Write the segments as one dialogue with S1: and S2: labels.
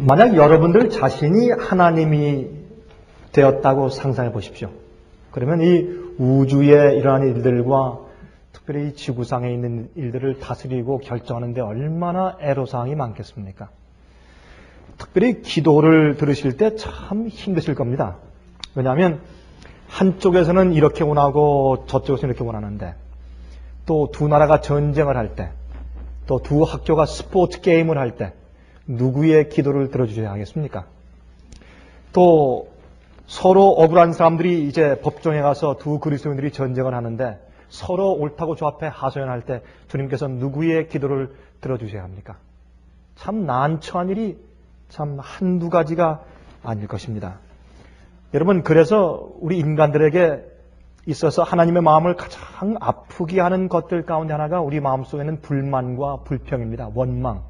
S1: 만약 여러분들 자신이 하나님이 되었다고 상상해 보십시오. 그러면 이 우주에 일어나는 일들과 특별히 지구상에 있는 일들을 다스리고 결정하는 데 얼마나 애로사항이 많겠습니까? 특별히 기도를 들으실 때 참 힘드실 겁니다. 왜냐하면 한쪽에서는 이렇게 원하고 저쪽에서는 이렇게 원하는데, 또 두 나라가 전쟁을 할 때, 또 두 학교가 스포츠 게임을 할 때 누구의 기도를 들어주셔야 하겠습니까? 또 서로 억울한 사람들이 이제 법정에 가서 두 그리스도인들이 전쟁을 하는데 서로 옳다고 조합해 하소연할 때 주님께서 누구의 기도를 들어주셔야 합니까? 참 난처한 일이 참 한두 가지가 아닐 것입니다. 여러분, 그래서 우리 인간들에게 있어서 하나님의 마음을 가장 아프게 하는 것들 가운데 하나가 우리 마음속에는 불만과 불평입니다. 원망.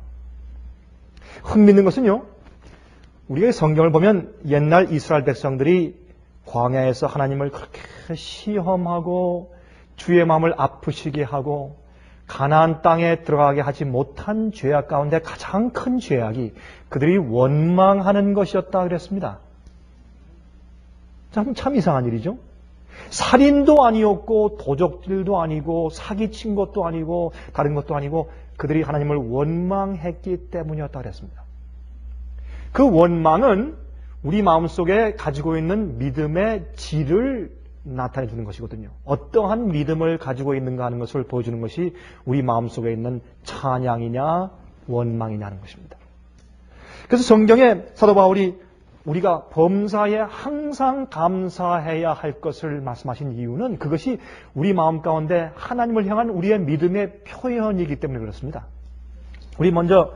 S1: 흥미있는 것은요, 우리가 성경을 보면 옛날 이스라엘 백성들이 광야에서 하나님을 그렇게 시험하고 주의 마음을 아프시게 하고 가나안 땅에 들어가게 하지 못한 죄악 가운데 가장 큰 죄악이 그들이 원망하는 것이었다 그랬습니다. 참 이상한 일이죠. 살인도 아니었고 도적질도 아니고 사기친 것도 아니고 다른 것도 아니고 그들이 하나님을 원망했기 때문이었다 그랬습니다. 그 원망은 우리 마음속에 가지고 있는 믿음의 질을 나타내 주는 것이거든요. 어떠한 믿음을 가지고 있는가 하는 것을 보여주는 것이 우리 마음속에 있는 찬양이냐 원망이냐 하는 것입니다. 그래서 성경에 사도 바울이 우리가 범사에 항상 감사해야 할 것을 말씀하신 이유는 그것이 우리 마음 가운데 하나님을 향한 우리의 믿음의 표현이기 때문에 그렇습니다. 우리 먼저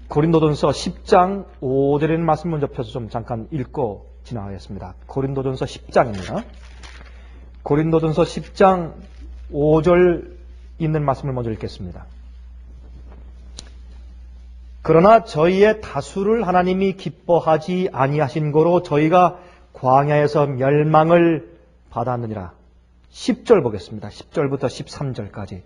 S1: 고린도전서 10장 5절에 있는 말씀 먼저 펴서 좀 잠깐 읽고 지나가겠습니다. 고린도전서 10장입니다. 고린도전서 10장 5절 있는 말씀을 먼저 읽겠습니다. 그러나 저희의 다수를 하나님이 기뻐하지 아니하신 고로 저희가 광야에서 멸망을 받았느니라. 10절 보겠습니다. 10절부터 13절까지.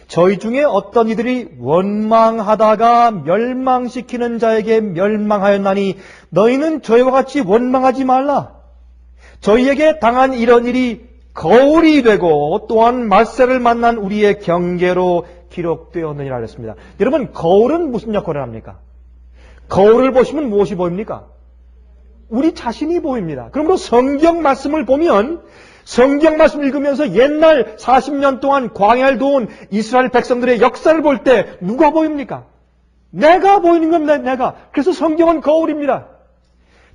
S1: 저희 중에 어떤 이들이 원망하다가 멸망시키는 자에게 멸망하였나니 너희는 저희와 같이 원망하지 말라. 저희에게 당한 이런 일이 거울이 되고 또한 말세를 만난 우리의 경계로 기록되었느니라 그랬습니다. 여러분, 거울은 무슨 역할을 합니까? 거울을 보시면 무엇이 보입니까? 우리 자신이 보입니다. 그러므로 성경 말씀을 보면 성경 말씀을 읽으면서 옛날 40년 동안 광야를 도운 이스라엘 백성들의 역사를 볼 때 누가 보입니까? 내가 보이는 겁니다. 내가. 그래서 성경은 거울입니다.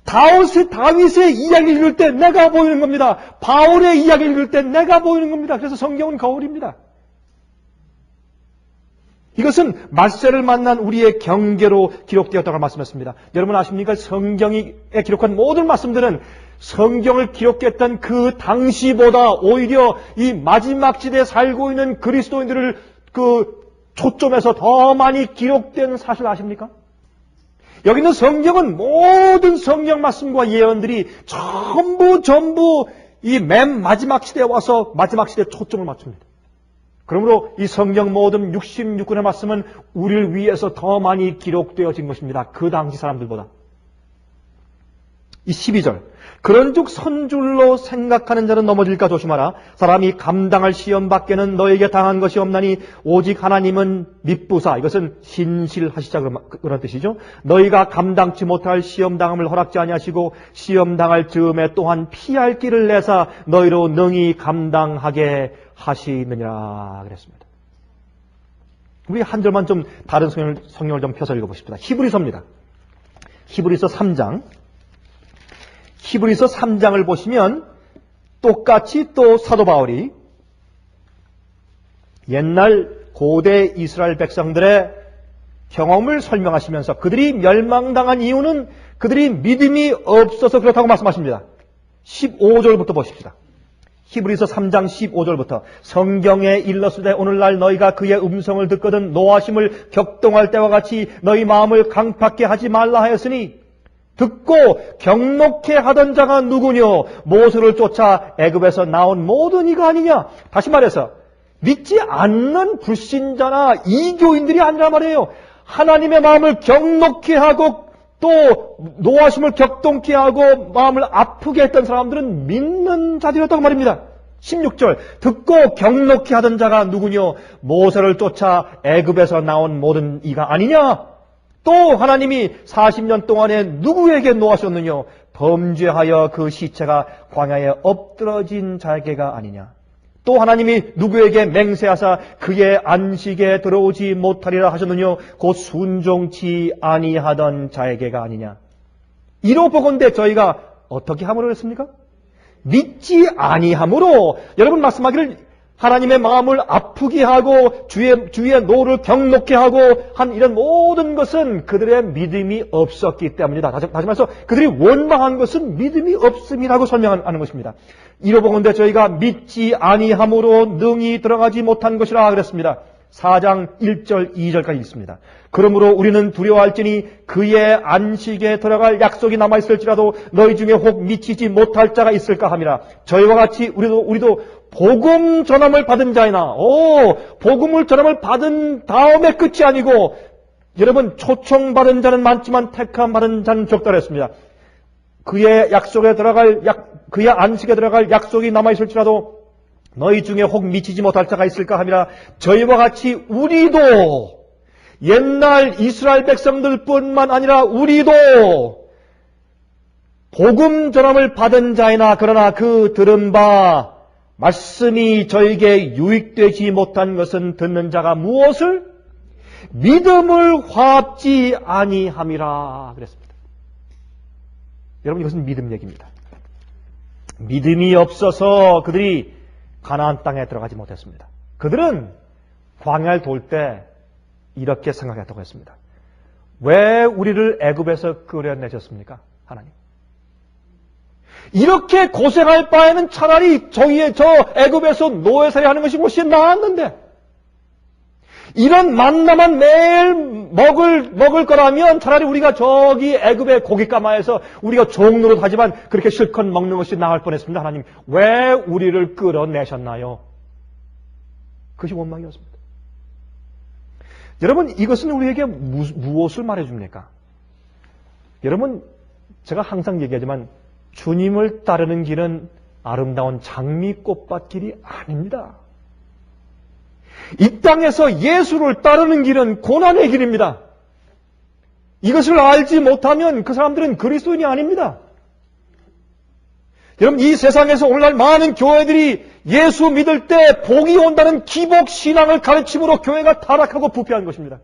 S1: 다윗의 이야기를 읽을 때 내가 보이는 겁니다. 바울의 이야기를 읽을 때 내가 보이는 겁니다. 그래서 성경은 거울입니다. 이것은 말세를 만난 우리의 경계로 기록되었다고 말씀했습니다. 여러분 아십니까? 성경에 기록한 모든 말씀들은 성경을 기록했던 그 당시보다 오히려 이 마지막 시대에 살고 있는 그리스도인들을 초점에서 더 많이 기록된 사실 아십니까? 여기 있는 성경은 모든 성경 말씀과 예언들이 전부 이 맨 마지막 시대에 와서 마지막 시대에 초점을 맞춥니다. 그러므로 이 성경 모든 66권의 말씀은 우리를 위해서 더 많이 기록되어진 것입니다. 그 당시 사람들보다. 이 12절. 그런즉 선줄로 생각하는 자는 넘어질까 조심하라. 사람이 감당할 시험 밖에는 너에게 당한 것이 없나니 오직 하나님은 미쁘사. 이것은 신실하시자 그런 뜻이죠. 너희가 감당치 못할 시험 당함을 허락지 아니하시고 시험 당할 즈음에 또한 피할 길을 내사 너희로 능히 감당하게 하시느니라 그랬습니다. 우리 한 절만 좀 다른 성경을 좀 펴서 읽어보십시다. 히브리서입니다. 히브리서 3장. 히브리서 3장을 보시면 똑같이 또 사도 바울이 옛날 고대 이스라엘 백성들의 경험을 설명하시면서 그들이 멸망당한 이유는 그들이 믿음이 없어서 그렇다고 말씀하십니다. 15절부터 보십시다. 히브리서 3장 15절부터 성경에 일렀으되 오늘날 너희가 그의 음성을 듣거든 노하심을 격동할 때와 같이 너희 마음을 강팍게 하지 말라 하였으니 듣고 경록해 하던 자가 누구뇨? 모세를 쫓아 애굽에서 나온 모든 이가 아니냐? 다시 말해서 믿지 않는 불신자나 이교인들이 아니라 말이에요. 하나님의 마음을 경록해 하고 또 노하심을 격동케 하고 마음을 아프게 했던 사람들은 믿는 자들이었다고 말입니다. 16절 듣고 경록케 하던 자가 누구뇨? 모세를 쫓아 애굽에서 나온 모든 이가 아니냐? 또 하나님이 40년 동안에 누구에게 노하셨느냐? 범죄하여 그 시체가 광야에 엎드러진 자에게가 아니냐? 또 하나님이 누구에게 맹세하사 그의 안식에 들어오지 못하리라 하셨느냐? 곧 순종치 아니하던 자에게가 아니냐? 이로보건대 저희가 어떻게 함으로 했습니까? 믿지 아니함으로. 여러분 말씀하기를 하나님의 마음을 아프게 하고 주의 노를 경록케 하고 한 이런 모든 것은 그들의 믿음이 없었기 때문이다. 다시 말해서 그들이 원망한 것은 믿음이 없음이라고 설명하는 것입니다. 이로보건대 저희가 믿지 아니함으로 능히 들어가지 못한 것이라 그랬습니다. 4장 1절 2절까지 있습니다. 그러므로 우리는 두려워할지니 그의 안식에 들어갈 약속이 남아있을지라도 너희 중에 혹 미치지 못할 자가 있을까 함이라. 저희와 같이 우리도 복음 전함을 받은 자이나, 복음을 전함을 받은 다음에 끝이 아니고, 여러분 초청받은 자는 많지만 택함 받은 자는 적다 그랬습니다. 그의 안식에 들어갈 약속이 남아있을지라도 너희 중에 혹 미치지 못할 자가 있을까 함이라. 저희와 같이 우리도 옛날 이스라엘 백성들 뿐만 아니라 우리도 복음 전함을 받은 자이나 그러나 그 들은 바 말씀이 저에게 유익되지 못한 것은 듣는 자가 무엇을? 믿음을 화합지 아니함이라 그랬습니다. 여러분 이것은 믿음 얘기입니다. 믿음이 없어서 그들이 가나안 땅에 들어가지 못했습니다. 그들은 광야를 돌 때 이렇게 생각했다고 했습니다. 왜 우리를 애굽에서 끌어내셨습니까? 하나님. 이렇게 고생할 바에는 차라리 저 애굽에서 노예살이 하는 것이 훨씬 나았는데, 이런 만나만 매일 먹을 거라면 차라리 우리가 저기 애굽의 고깃가마에서 우리가 종노릇 하지만 그렇게 실컷 먹는 것이 나을 뻔했습니다. 하나님, 왜 우리를 끌어내셨나요? 그것이 원망이었습니다. 여러분, 이것은 우리에게 무엇을 말해줍니까? 여러분, 제가 항상 얘기하지만 주님을 따르는 길은 아름다운 장미꽃밭길이 아닙니다. 이 땅에서 예수를 따르는 길은 고난의 길입니다. 이것을 알지 못하면 그 사람들은 그리스도인이 아닙니다. 여러분, 이 세상에서 오늘날 많은 교회들이 예수 믿을 때 복이 온다는 기복 신앙을 가르침으로 교회가 타락하고 부패한 것입니다.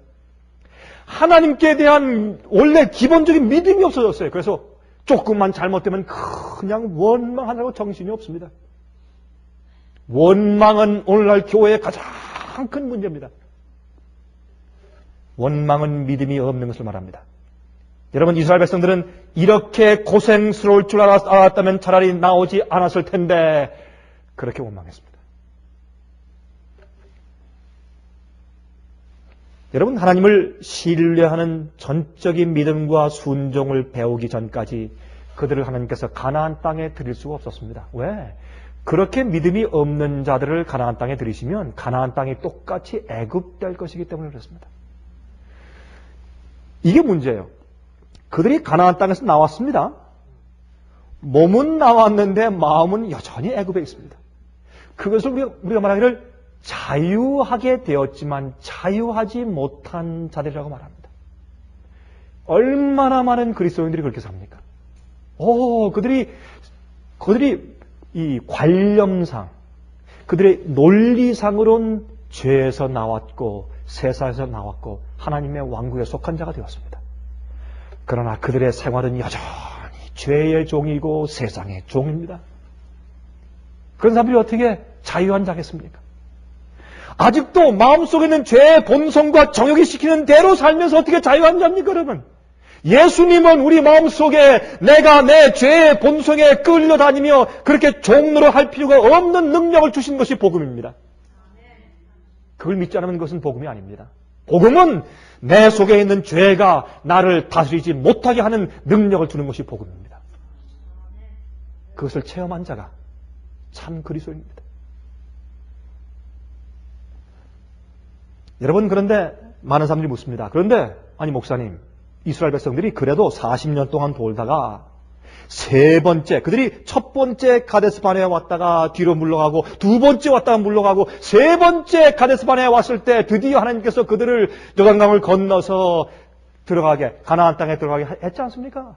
S1: 하나님께 대한 원래 기본적인 믿음이 없어졌어요. 그래서 조금만 잘못되면 그냥 원망하느라고 정신이 없습니다. 원망은 오늘날 교회의 가장 큰 문제입니다. 원망은 믿음이 없는 것을 말합니다. 여러분, 이스라엘 백성들은 이렇게 고생스러울 줄 알았다면 차라리 나오지 않았을 텐데 그렇게 원망했습니다. 여러분, 하나님을 신뢰하는 전적인 믿음과 순종을 배우기 전까지 그들을 하나님께서 가나안 땅에 들일 수가 없었습니다. 왜? 그렇게 믿음이 없는 자들을 가나안 땅에 들이시면 가나안 땅이 똑같이 애굽될 것이기 때문에 그렇습니다. 이게 문제예요. 그들이 가나안 땅에서 나왔습니다. 몸은 나왔는데 마음은 여전히 애굽에 있습니다. 그것을 우리가 말하기를 자유하게 되었지만 자유하지 못한 자들이라고 말합니다. 얼마나 많은 그리스도인들이 그렇게 삽니까? 그들이 이 관념상, 그들의 논리상으로는 죄에서 나왔고 세상에서 나왔고 하나님의 왕국에 속한 자가 되었습니다. 그러나 그들의 생활은 여전히 죄의 종이고 세상의 종입니다. 그런 사람들이 어떻게 자유한 자겠습니까? 아직도 마음속에 있는 죄의 본성과 정욕이 시키는 대로 살면서 어떻게 자유한 자입니까, 여러분? 예수님은 우리 마음속에 내가 내 죄의 본성에 끌려다니며 그렇게 종로로 할 필요가 없는 능력을 주신 것이 복음입니다. 그걸 믿지 않으면 그것은 복음이 아닙니다. 복음은 내 속에 있는 죄가 나를 다스리지 못하게 하는 능력을 주는 것이 복음입니다. 그것을 체험한 자가 참 그리스도입니다. 여러분, 그런데 많은 사람들이 묻습니다. 그런데 아니 목사님, 이스라엘 백성들이 그래도 40년 동안 돌다가 세 번째, 그들이 첫 번째 가데스 바네에 왔다가 뒤로 물러가고, 두 번째 왔다가 물러가고, 세 번째 가데스 바네에 왔을 때 드디어 하나님께서 그들을 요단강을 건너서 가나안 땅에 들어가게 했지 않습니까?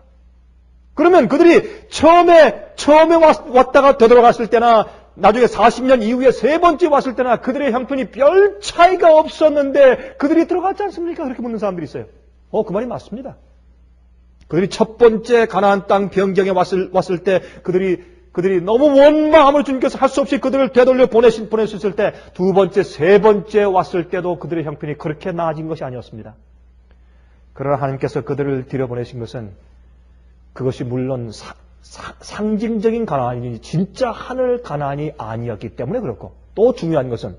S1: 그러면 그들이 처음에 왔다가 되돌아갔을 때나 나중에 40년 이후에 세 번째 왔을 때나 그들의 형편이 별 차이가 없었는데 그들이 들어갔지 않습니까? 그렇게 묻는 사람들이 있어요. 그 말이 맞습니다. 그들이 첫 번째 가나안 땅 변경에 왔을 때 그들이 너무 원망함을 주님께서 할 수 없이 그들을 되돌려 보내셨을 때 두 번째, 세 번째 왔을 때도 그들의 형편이 그렇게 나아진 것이 아니었습니다. 그러나 하나님께서 그들을 들여보내신 것은 그것이 물론 상징적인 가나안이니 진짜 하늘 가나안이 아니었기 때문에 그렇고, 또 중요한 것은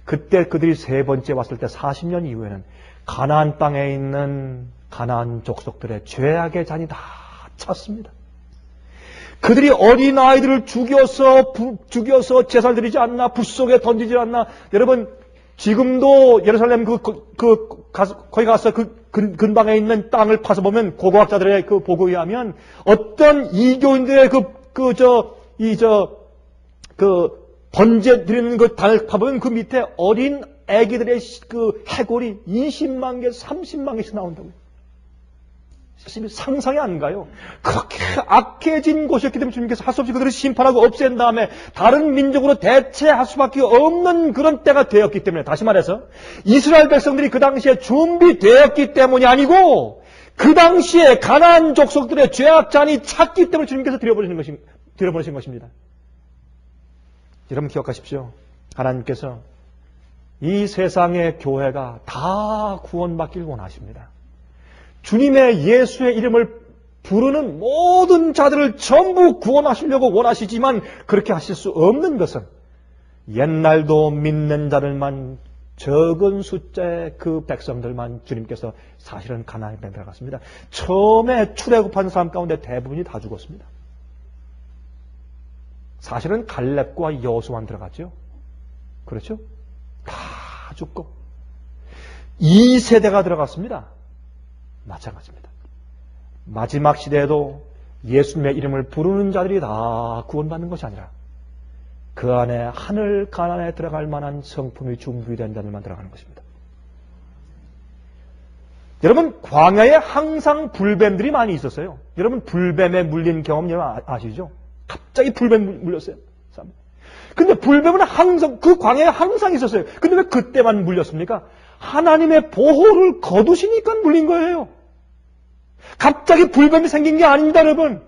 S1: 그때 그들이 세 번째 왔을 때 40년 이후에는 가나안 땅에 있는 가나안 족속들의 죄악의 잔이 다 찼습니다. 그들이 어린아이들을 죽여서 제사를 드리지 않나, 불 속에 던지지 않나. 여러분, 지금도 예루살렘 거기 가서 근방에 있는 땅을 파서 보면 고고학자들의 그 보고에 의하면 어떤 이교인들의 번제 드리는 그 단을 파보면 그 밑에 어린 애기들의 그 해골이 20만 개, 30만 개씩 나온다고요. 상상이 안 가요. 그렇게 악해진 곳이었기 때문에 주님께서 할 수 없이 그들을 심판하고 없앤 다음에 다른 민족으로 대체할 수밖에 없는 그런 때가 되었기 때문에, 다시 말해서 이스라엘 백성들이 그 당시에 준비되었기 때문이 아니고 그 당시에 가나안 족속들의 죄악잔이 찼기 때문에 주님께서 들여보내신 것입니다. 여러분 기억하십시오. 하나님께서 이 세상의 교회가 다 구원받길 원하십니다. 주님의 예수의 이름을 부르는 모든 자들을 전부 구원하시려고 원하시지만 그렇게 하실 수 없는 것은 옛날도 믿는 자들만, 적은 숫자의 그 백성들만 주님께서 사실은 가나안에 들어갔습니다. 처음에 출애굽한 사람 가운데 대부분이 다 죽었습니다. 사실은 갈렙과 여호수아만 들어갔죠. 그렇죠? 다 죽고 2세대가 들어갔습니다. 마찬가지입니다. 마지막 시대에도 예수님의 이름을 부르는 자들이 다 구원받는 것이 아니라 그 안에 하늘 가나안에 들어갈 만한 성품이 준비된 자들만 들어가는 것입니다. 여러분, 광야에 항상 불뱀들이 많이 있었어요. 여러분, 불뱀에 물린 경험 여러분 아시죠? 갑자기 불뱀 물렸어요. 근데 불뱀은 항상, 그 광야에 항상 있었어요. 근데 왜 그때만 물렸습니까? 하나님의 보호를 거두시니까 물린 거예요. 갑자기 불뱀이 생긴 게 아닙니다, 여러분.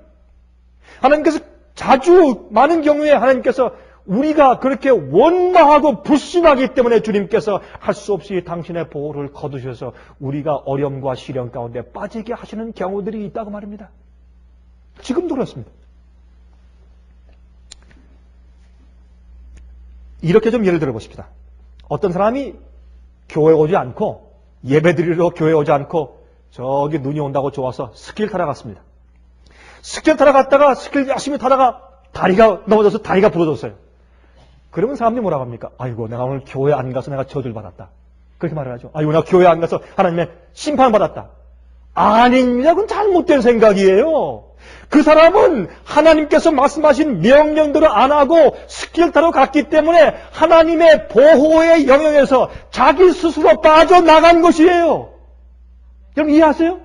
S1: 하나님께서 자주, 많은 경우에 하나님께서 우리가 그렇게 원망하고 불신하기 때문에 주님께서 할 수 없이 당신의 보호를 거두셔서 우리가 어려움과 시련 가운데 빠지게 하시는 경우들이 있다고 말입니다. 지금도 그렇습니다. 이렇게 좀 예를 들어 보십시다. 어떤 사람이 교회 오지 않고, 예배드리러 교회 오지 않고 저기 눈이 온다고 좋아서 스키를 타러 갔습니다. 스키를 타러 갔다가 스키를 열심히 타다가 다리가 넘어져서 다리가 부러졌어요. 그러면 사람들이 뭐라고 합니까? 아이고, 내가 오늘 교회 안 가서 내가 저주를 받았다. 그렇게 말을 하죠. 아이고, 내가 교회 안 가서 하나님의 심판을 받았다. 아닙니다. 그건 잘못된 생각이에요. 그 사람은 하나님께서 말씀하신 명령들을 안 하고 스키를 타러 갔기 때문에 하나님의 보호의 영역에서 자기 스스로 빠져나간 것이에요. 여러분 이해하세요?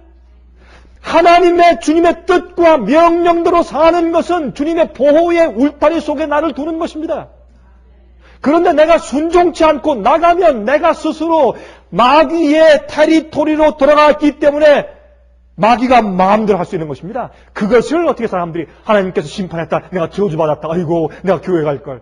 S1: 하나님의 주님의 뜻과 명령대로 사는 것은 주님의 보호의 울타리 속에 나를 두는 것입니다. 그런데 내가 순종치 않고 나가면 내가 스스로 마귀의 테리토리로 들어갔기 때문에 마귀가 마음대로 할 수 있는 것입니다. 그것을 어떻게 사람들이 하나님께서 심판했다. 내가 저주받았다. 아이고 내가 교회 갈걸.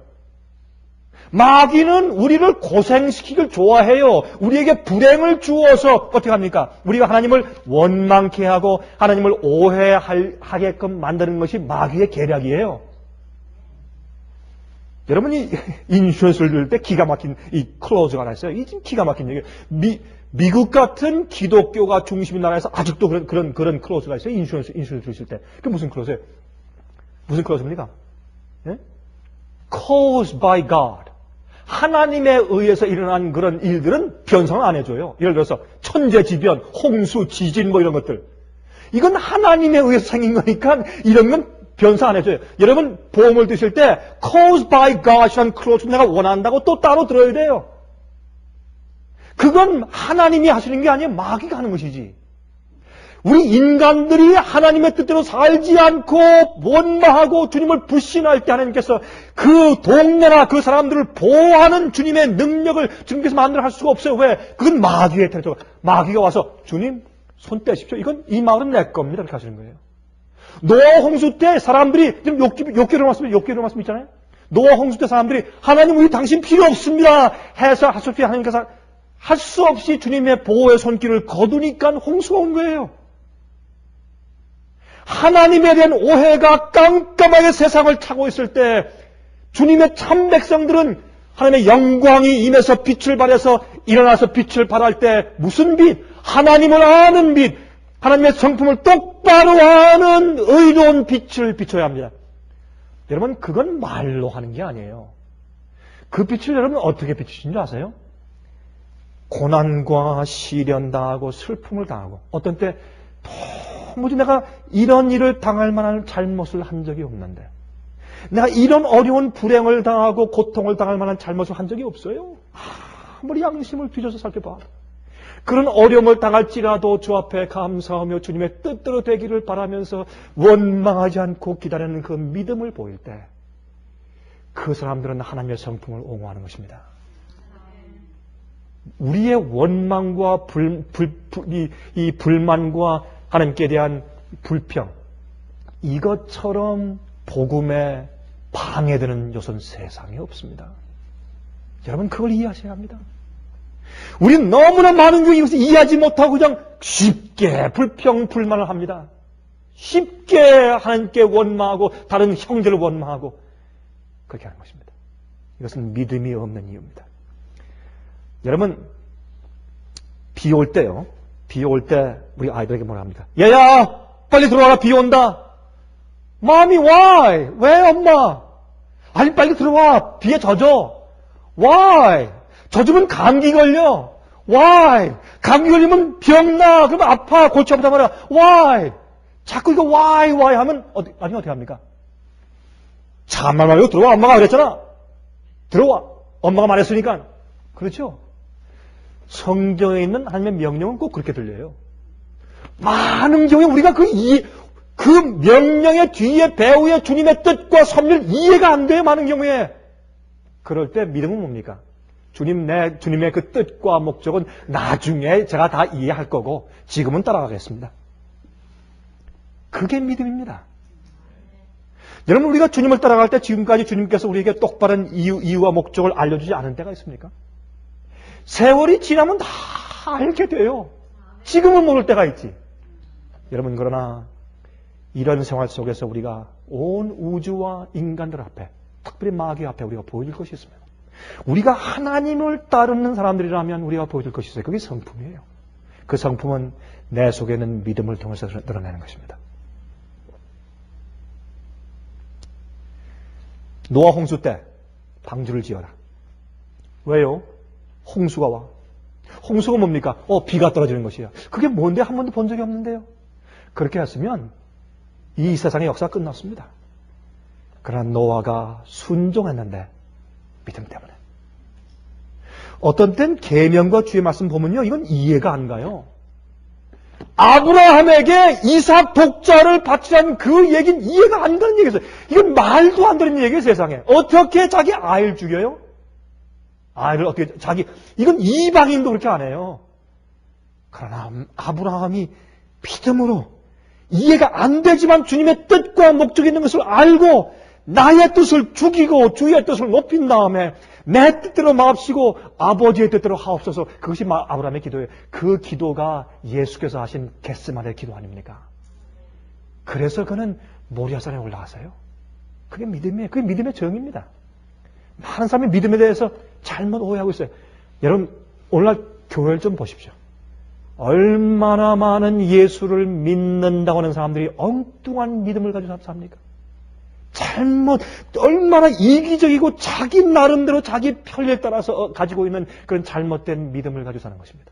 S1: 마귀는 우리를 고생시키길 좋아해요. 우리에게 불행을 주어서 어떻게 합니까? 우리가 하나님을 원망케 하고 하나님을 오해하게끔 만드는 것이 마귀의 계략이에요. 여러분이 인슈런스를 들을 때 기가 막힌 이 클로즈가 하나 있어요. 이 지금 기가 막힌 얘기예요. 미국 같은 기독교가 중심인 나라에서 아직도 그런 클로즈가 있어요. 인슈런스 들으실 때. 그게 무슨 클로즈예요? 무슨 클로즈입니까? 예? Caused by God. 하나님에 의해서 일어난 그런 일들은 변상을 안 해줘요. 예를 들어서 천재지변, 홍수, 지진 뭐 이런 것들. 이건 하나님에 의해서 생긴 거니까 이런 건 변상 안 해줘요. 여러분 보험을 드실 때 caused by God이라는 클로즈 내가 원한다고 또 따로 들어야 돼요. 그건 하나님이 하시는 게 아니에요. 마귀가 하는 것이지. 우리 인간들이 하나님의 뜻대로 살지 않고 원망하고 주님을 불신할 때 하나님께서 그 동네나 그 사람들을 보호하는 주님의 능력을 주님께서 만들어 할 수가 없어요. 왜? 그건 마귀의 테리토리. 마귀가 와서 주님 손 떼십시오. 이건 이 마을은 내 겁니다. 이렇게 하시는 거예요. 노아 홍수 때 사람들이 지금 욕기로 말씀 있잖아요. 노아 홍수 때 사람들이 하나님 우리 당신 필요 없습니다 해서 할 수 없이 하나님께서 할 수 없이 주님의 보호의 손길을 거두니까 홍수가 온 거예요. 하나님에 대한 오해가 깜깜하게 세상을 차고 있을 때 주님의 참 백성들은 하나님의 영광이 임해서 빛을 발해서 일어나서 빛을 발할 때 무슨 빛? 하나님을 아는 빛, 하나님의 성품을 똑바로 아는 의로운 빛을 비춰야 합니다. 여러분 그건 말로 하는 게 아니에요. 그 빛을 여러분 어떻게 비추신 줄 아세요? 고난과 시련 당하고 슬픔을 당하고 어떤 때 도무지 내가 이런 일을 당할 만한 잘못을 한 적이 없는데 내가 이런 어려운 불행을 당하고 고통을 당할 만한 잘못을 한 적이 없어요. 아무리 양심을 뒤져서 살펴봐. 그런 어려움을 당할지라도 주 앞에 감사하며 주님의 뜻대로 되기를 바라면서 원망하지 않고 기다리는 그 믿음을 보일 때 그 사람들은 하나님의 성품을 옹호하는 것입니다. 우리의 원망과 이 불만과 하나님께 대한 불평, 이것처럼 복음에 방해되는 요소는 세상에 없습니다. 여러분 그걸 이해하셔야 합니다. 우리는 너무나 많은 경우 이것을 이해하지 못하고 그냥 쉽게 불평, 불만을 합니다. 쉽게 하나님께 원망하고 다른 형제를 원망하고 그렇게 하는 것입니다. 이것은 믿음이 없는 이유입니다. 여러분 비 올 때요. 비 올 때 우리 아이들에게 뭐라 합니까? 얘야 빨리 들어와라 비 온다. Mommy why? 왜 엄마? 아니 빨리 들어와 비에 젖어. Why? 젖으면 감기 걸려. Why? 감기 걸리면 병나. 그러면 아파. 골치 아프단 말이야. Why? 자꾸 이거 why 하면 어떻게 합니까? 참말 말고 들어와. 엄마가 그랬잖아. 들어와. 엄마가 말했으니까. 그렇죠? 성경에 있는 하나님의 명령은 꼭 그렇게 들려요. 많은 경우에 우리가 그 명령의 뒤에 배후에 주님의 뜻과 섭리를 이해가 안 돼요. 많은 경우에. 그럴 때 믿음은 뭡니까? 주님의 그 뜻과 목적은 나중에 제가 다 이해할 거고 지금은 따라가겠습니다. 그게 믿음입니다. 여러분 우리가 주님을 따라갈 때 지금까지 주님께서 우리에게 똑바른 이유와 목적을 알려주지 않은 때가 있습니까? 세월이 지나면 다 알게 돼요. 지금은 모를 때가 있지. 여러분 그러나 이런 생활 속에서 우리가 온 우주와 인간들 앞에 특별히 마귀 앞에 우리가 보여줄 것이 있습니다. 우리가 하나님을 따르는 사람들이라면 우리가 보여줄 것이 있어요. 그게 성품이에요. 그 성품은 내 속에 있는 믿음을 통해서 드러내는 것입니다. 노아 홍수 때 방주를 지어라. 왜요? 홍수가 와. 홍수가 뭡니까? 비가 떨어지는 것이에요. 그게 뭔데 한 번도 본 적이 없는데요. 그렇게 했으면 이 세상의 역사가 끝났습니다. 그러나 노아가 순종했는데 믿음 때문에. 어떤 땐 계명과 주의 말씀 보면요. 이건 이해가 안 가요. 아브라함에게 이삭 독자를 바치라는 그 얘기는 이해가 안 가는 얘기였어요. 이건 말도 안 되는 얘기예요. 세상에. 어떻게 자기 아이를 죽여요? 아이를 어떻게 이건 이방인도 그렇게 안 해요. 그러나 아브라함이 믿음으로 이해가 안 되지만 주님의 뜻과 목적이 있는 것을 알고 나의 뜻을 죽이고 주의 뜻을 높인 다음에 내 뜻대로 마옵시고 아버지의 뜻대로 하옵소서. 그것이 아브라함의 기도예요. 그 기도가 예수께서 하신 겟세마네 기도 아닙니까? 그래서 그는 모리아산에 올라가서요. 그게 믿음이에요. 그게 믿음의 정의입니다. 많은 사람이 믿음에 대해서 잘못 오해하고 있어요. 여러분 오늘날 교회를 좀 보십시오. 얼마나 많은 예수를 믿는다고 하는 사람들이 엉뚱한 믿음을 가지고 삽니까? 얼마나 이기적이고 자기 나름대로 자기 편리에 따라서 가지고 있는 그런 잘못된 믿음을 가지고 사는 것입니다.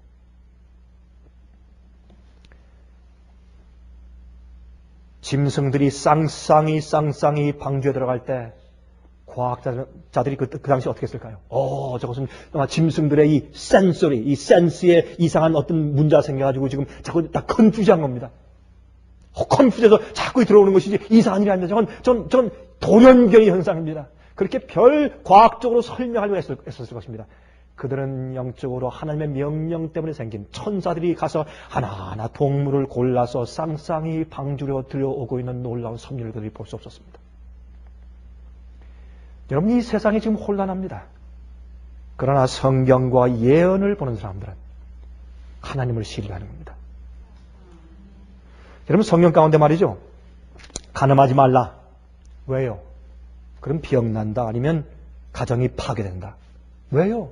S1: 짐승들이 쌍쌍이 방주에 들어갈 때 과학자들이 그 당시 어떻게 했을까요? 저것은 아마 짐승들의 이 센서리, 이 센스에 이상한 어떤 문제가 생겨가지고 지금 자꾸 다 컨퓨즈한 겁니다. 컨퓨즈해서 자꾸 들어오는 것이지 이상한 일이 아닙니다. 저건 돌연변이 현상입니다. 그렇게 별 과학적으로 설명하려고 했었을 것입니다. 그들은 영적으로 하나님의 명령 때문에 생긴 천사들이 가서 하나하나 동물을 골라서 쌍쌍이 방주로 들여오고 있는 놀라운 섭리를 그들이 볼 수 없었습니다. 여러분, 이 세상이 지금 혼란합니다. 그러나 성경과 예언을 보는 사람들은 하나님을 신뢰하는 겁니다. 여러분, 성경 가운데 말이죠. 간음하지 말라. 왜요? 그럼 병난다. 아니면 가정이 파괴된다. 왜요?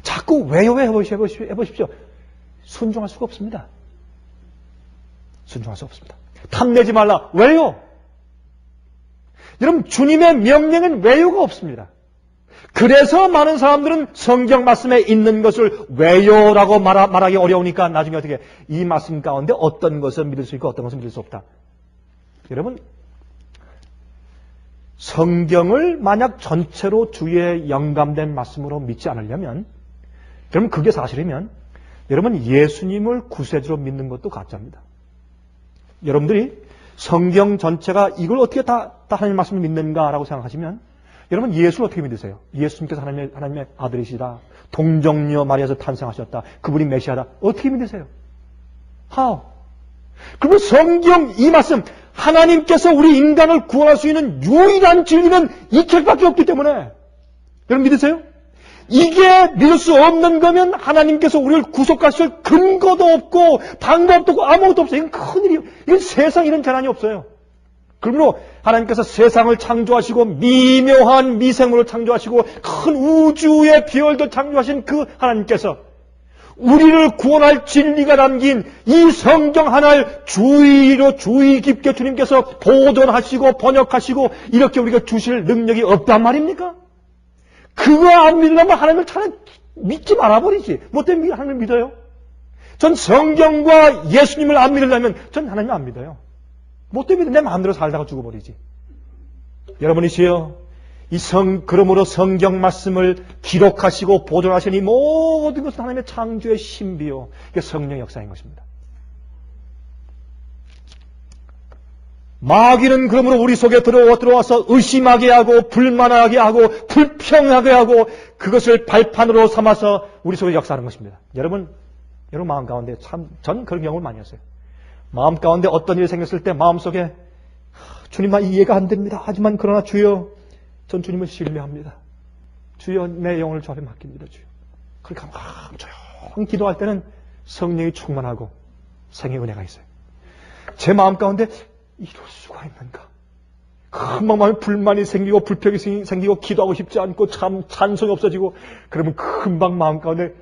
S1: 자꾸 왜요? 해보십시오. 순종할 수가 없습니다. 순종할 수 없습니다. 탐내지 말라. 왜요? 여러분, 주님의 명령은 왜요가 없습니다. 그래서 많은 사람들은 성경 말씀에 있는 것을 왜요라고 말하기 어려우니까 나중에 어떻게 이 말씀 가운데 어떤 것을 믿을 수 있고 어떤 것을 믿을 수 없다. 여러분, 성경을 만약 전체로 주의 영감된 말씀으로 믿지 않으려면, 여러분 그게 사실이면 여러분 예수님을 구세주로 믿는 것도 가짜입니다. 여러분들이 성경 전체가 이걸 어떻게 다 하나님의 말씀을 믿는가라고 생각하시면 여러분 예수를 어떻게 믿으세요? 예수님께서 하나님의 아들이시다. 동정녀 마리아에서 탄생하셨다. 그분이 메시아다. 어떻게 믿으세요? How? 그리고 성경 이 말씀 하나님께서 우리 인간을 구원할 수 있는 유일한 진리는 이 책밖에 없기 때문에 여러분 믿으세요? 이게 믿을 수 없는 거면 하나님께서 우리를 구속하실 근거도 없고 방법도 없고 아무것도 없어요. 이건 큰일이에요. 이건 세상에 이런 재난이 없어요. 그러므로 하나님께서 세상을 창조하시고 미묘한 미생물을 창조하시고 큰 우주의 별도 창조하신 그 하나님께서 우리를 구원할 진리가 담긴 이 성경 하나를 주의 깊게 주님께서 보존하시고 번역하시고 이렇게 우리가 주실 능력이 없단 말입니까? 그거 안 믿으려면 하나님을 차라리 믿지 말아버리지. 뭐 때문에 하나님을 믿어요? 전 성경과 예수님을 안 믿으려면 전 하나님 안 믿어요. 뭐 때문에 내 마음대로 살다가 죽어버리지. 여러분이시여, 그러므로 성경 말씀을 기록하시고 보존하시니 모든 것은 하나님의 창조의 신비요. 이게 성령의 역사인 것입니다. 마귀는 그러므로 우리 속에 들어와서 의심하게 하고 불만하게 하고 불평하게 하고 그것을 발판으로 삼아서 우리 속에 역사하는 것입니다. 여러분 마음 가운데 전 그런 경험을 많이 했어요. 마음 가운데 어떤 일이 생겼을 때 마음속에 주님아 이해가 안 됩니다. 하지만 그러나 주여 전 주님을 신뢰합니다. 주여 내 영혼을 주님께 맡깁니다. 주여. 그렇게 조용히 기도할 때는 성령이 충만하고 생의 은혜가 있어요. 제 마음 가운데 이럴 수가 있는가? 금방 마음에 불만이 생기고 불평이 생기고 기도하고 싶지 않고 참 찬송이 없어지고 그러면 금방 마음 가운데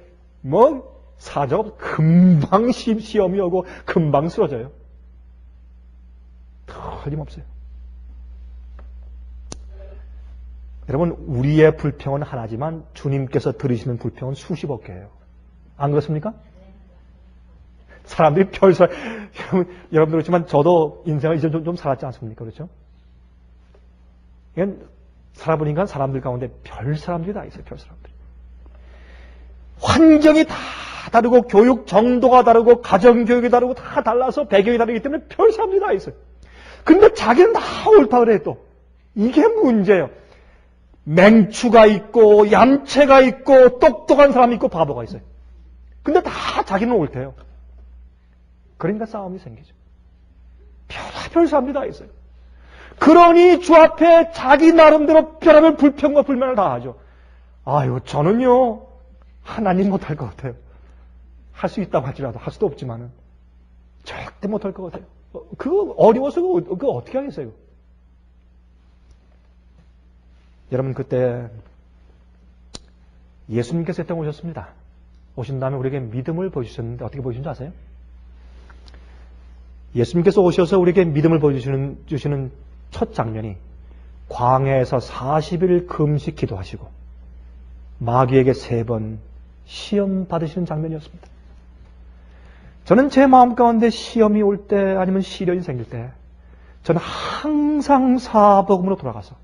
S1: 사정 금방 시험이 오고 금방 쓰러져요. 틀림없어요. 여러분 우리의 불평은 하나지만 주님께서 들으시는 불평은 수십억 개예요. 안 그렇습니까? 사람들이 여러분들 그렇지만 저도 인생을 이제 좀 살았지 않습니까? 그렇죠? 이건 살아보니까 사람들 가운데 별 사람들이 다 있어요. 별 사람들이. 환경이 다 다르고 교육 정도가 다르고 가정교육이 다르고 다 달라서 배경이 다르기 때문에 별 사람들이 다 있어요. 근데 자기는 다 옳다 그래 또. 이게 문제예요. 맹추가 있고 얌체가 있고 똑똑한 사람이 있고 바보가 있어요. 근데 다 자기는 옳대요. 그러니까 싸움이 생기죠. 별의별 사람들이 다 있어요. 그러니 주 앞에 자기 나름대로 별의별 불평과 불만을 다 하죠. 아유 저는요 하나님 못할 것 같아요. 할 수 있다고 할지라도 할 수도 없지만은 절대 못할 것 같아요. 그거 어려워서 그거 어떻게 하겠어요? 여러분 그때 예수님께서 이 땅에 오셨습니다. 오신 다음에 우리에게 믿음을 보여주셨는데 어떻게 보여주신지 아세요? 예수님께서 오셔서 우리에게 믿음을 보여주시는 첫 장면이 광야에서 40일 금식 기도하시고 마귀에게 3번 시험 받으시는 장면이었습니다. 저는 제 마음 가운데 시험이 올 때 아니면 시련이 생길 때 저는 항상 사복음으로 돌아가서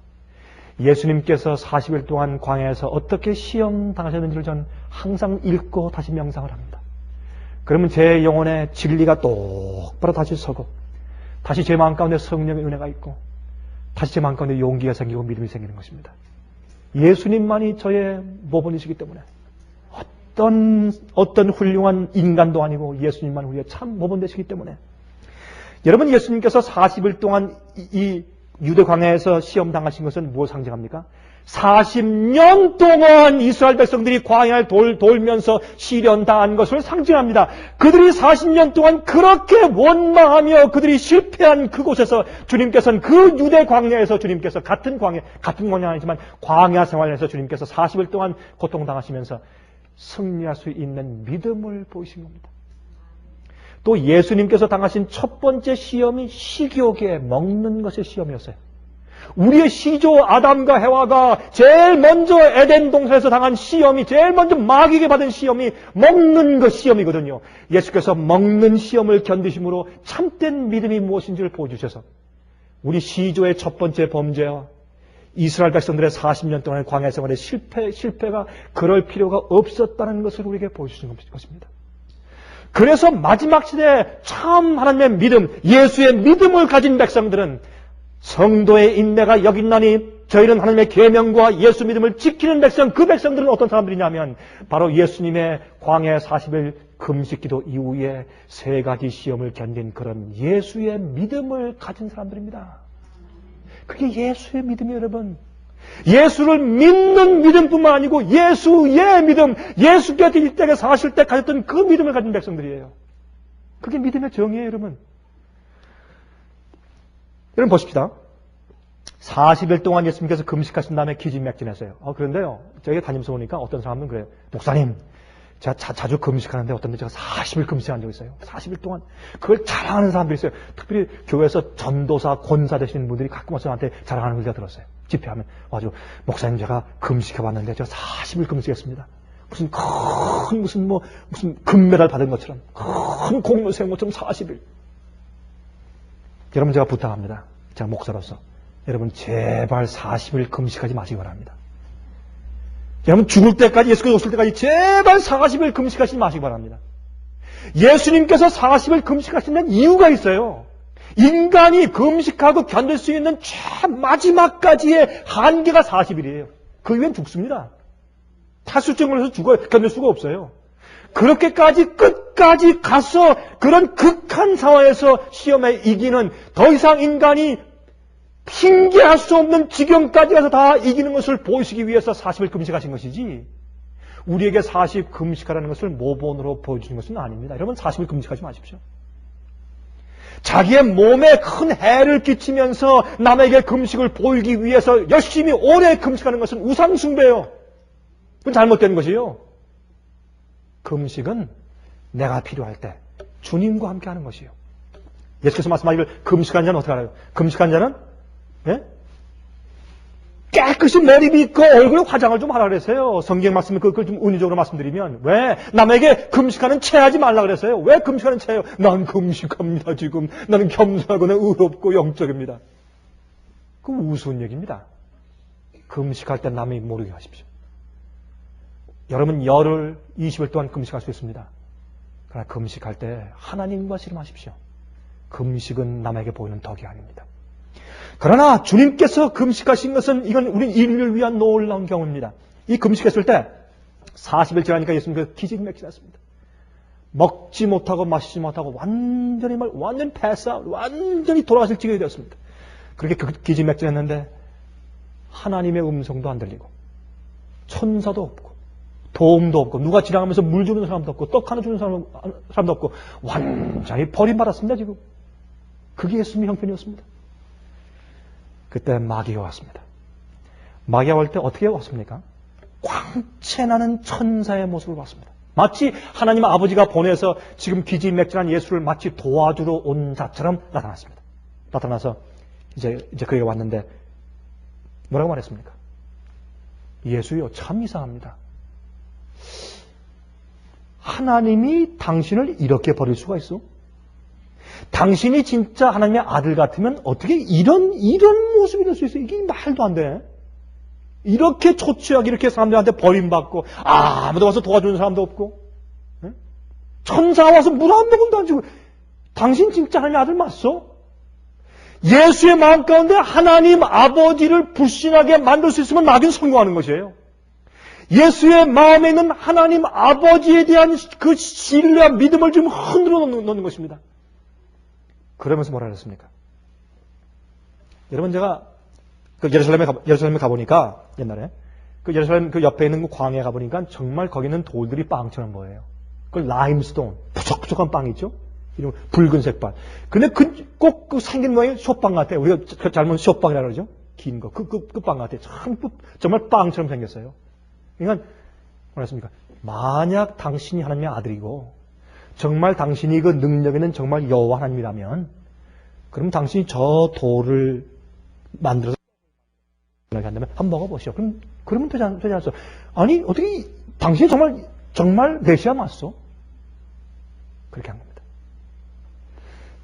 S1: 예수님께서 40일 동안 광야에서 어떻게 시험 당하셨는지를 저는 항상 읽고 다시 명상을 합니다. 그러면 제 영혼에 진리가 똑바로 다시 서고 다시 제 마음 가운데 성령의 은혜가 있고 다시 제 마음 가운데 용기가 생기고 믿음이 생기는 것입니다. 예수님만이 저의 모범이시기 때문에 어떤 훌륭한 인간도 아니고 예수님만 우리의 참 모범 되시기 때문에 여러분 예수님께서 40일 동안 이 유대 광야에서 시험 당하신 것은 무엇을 상징합니까? 40년 동안 이스라엘 백성들이 광야를 돌면서 시련 당한 것을 상징합니다. 그들이 40년 동안 그렇게 원망하며 그들이 실패한 그곳에서 주님께서는 그 유대 광야에서 주님께서 같은 광야 아니지만 광야 생활에서 주님께서 40일 동안 고통당하시면서 승리할 수 있는 믿음을 보이신 겁니다. 또 예수님께서 당하신 첫 번째 시험이 식욕에 먹는 것의 시험이었어요. 우리의 시조 아담과 해와가 제일 먼저 에덴 동산에서 당한 시험이 제일 먼저 마귀에게 받은 시험이 먹는 것 시험이거든요. 예수께서 먹는 시험을 견디심으로 참된 믿음이 무엇인지를 보여주셔서 우리 시조의 첫 번째 범죄와 이스라엘 백성들의 40년 동안의 광야 생활의 실패가 그럴 필요가 없었다는 것을 우리에게 보여주신 것입니다. 그래서 마지막 시대에 참 하나님의 믿음, 예수의 믿음을 가진 백성들은 성도의 인내가 여긴나니 저희는 하나님의 계명과 예수 믿음을 지키는 백성, 그 백성들은 어떤 사람들이냐면 바로 예수님의 광야 40일 금식기도 이후에 3가지 시험을 견딘 그런 예수의 믿음을 가진 사람들입니다. 그게 예수의 믿음이에요, 여러분. 예수를 믿는 믿음뿐만 아니고 예수의 믿음, 예수께서 이 땅에 사실 때 가졌던 그 믿음을 가진 백성들이에요. 그게 믿음의 정의예요, 여러분. 여러분 보십시다. 40일 동안 예수님께서 금식하신 다음에 기진맥진했어요. 그런데요, 저희가 다니면서 보니까 어떤 사람은 그래요. 목사님, 제가 자주 금식하는데 어떤 데 제가 40일 금식한 적이 있어요. 40일 동안. 그걸 자랑하는 사람들이 있어요. 특별히 교회에서 전도사, 권사 되시는 분들이 가끔 와서 저한테 자랑하는 걸 제가 들었어요. 집회하면 와가지고 목사님 제가 금식해봤는데 제가 40일 금식했습니다. 무슨 금메달 받은 것처럼 큰 공로 세운 것처럼 40일. 여러분 제가 부탁합니다. 제가 목사로서 여러분 제발 40일 금식하지 마시기 바랍니다. 여러분 죽을 때까지 예수께서 오실 때까지 제발 40일 금식하지 마시기 바랍니다. 예수님께서 40일 금식하시는 이유가 있어요. 인간이 금식하고 견딜 수 있는 마지막까지의 한계가 40일이에요. 그 이후엔 죽습니다. 탈수증을 해서 죽어요. 견딜 수가 없어요. 그렇게까지 끝까지 가서 그런 극한 상황에서 시험에 이기는 더 이상 인간이 핑계할 수 없는 지경까지 가서 다 이기는 것을 보이시기 위해서 40일 금식하신 것이지 우리에게 40일 금식하라는 것을 모본으로 보여주는 것은 아닙니다. 여러분 40일 금식하지 마십시오. 자기의 몸에 큰 해를 끼치면서 남에게 금식을 보이기 위해서 열심히 오래 금식하는 것은 우상숭배예요. 그건 잘못된 것이에요. 금식은 내가 필요할 때 주님과 함께 하는 것이에요. 예수께서 말씀하시길 금식한 자는 어떻게 알아요? 금식한 자는 깨끗이 머리 빗고 얼굴에 화장을 좀 하라 그랬어요. 성경 말씀을 그걸 좀 은유적으로 말씀드리면 왜 남에게 금식하는 체하지 말라 그랬어요. 왜 금식하는 체예요? 난 금식합니다 지금. 나는 겸손하거나 의롭고 영적입니다. 그 우스운 얘기입니다. 금식할 때 남이 모르게 하십시오. 여러분 열흘 20일 동안 금식할 수 있습니다. 그러나 금식할 때 하나님과 씨름하십시오. 금식은 남에게 보이는 덕이 아닙니다. 그러나 주님께서 금식하신 것은 이건 우리 인류를 위한 놀라운 경우입니다. 이 금식했을 때 40일 지나니까 예수님께서 기진맥진했습니다. 먹지 못하고 마시지 못하고 완전히 패스아웃, 완전히 돌아가실 지경이 되었습니다. 그렇게 기진맥진했는데 하나님의 음성도 안 들리고 천사도 없고 도움도 없고 누가 지나가면서 물 주는 사람도 없고 떡 하나 주는 사람도 없고 완전히 버림받았습니다. 지금 그게 예수님의 형편이었습니다. 그때 마귀가 왔습니다. 마귀가 올 때 어떻게 왔습니까? 광채나는 천사의 모습을 봤습니다. 마치 하나님 아버지가 보내서 지금 기진맥진한 예수를 마치 도와주러 온 자처럼 나타났습니다. 나타나서 이제 그에게 왔는데 뭐라고 말했습니까? 예수요, 참 이상합니다. 하나님이 당신을 이렇게 버릴 수가 있어? 당신이 진짜 하나님의 아들 같으면 어떻게 이런 모습이 될 수 있어? 이게 말도 안 돼. 이렇게 초췌하게 이렇게 사람들한테 버림받고 아무도 와서 도와주는 사람도 없고 천사 와서 물 한 모금도 안 주고 당신 진짜 하나님의 아들 맞소? 예수의 마음 가운데 하나님 아버지를 불신하게 만들 수 있으면 나긴 성공하는 것이에요. 예수의 마음에 있는 하나님 아버지에 대한 그 신뢰와 믿음을 좀 흔들어 놓는 것입니다. 그러면서 뭐라 그랬습니까? 여러분 제가 그 예루살렘에 가보니까 옛날에 그 예루살렘 그 옆에 있는 그 광야에 가보니까 정말 거기는 돌들이 빵처럼 보여요. 그 라임스톤 부석부석한 빵 있죠? 이런 붉은색 빵. 근데 꼭 그 생긴 모양이 솥빵 같아요. 우리가 잘못 솥빵이라고 그러죠? 긴 거. 그 빵 같아요. 정말 빵처럼 생겼어요. 그러니까 뭐랬습니까? 만약 당신이 하나님의 아들이고 정말 당신이 그 능력 있는 정말 여호와 하나님이라면 그럼 당신이 저 돌을 만들어서 한다면 한번 먹어보시오. 그러면 되지 않았어? 아니 어떻게 당신이 정말 메시아 맞소? 그렇게 한 겁니다.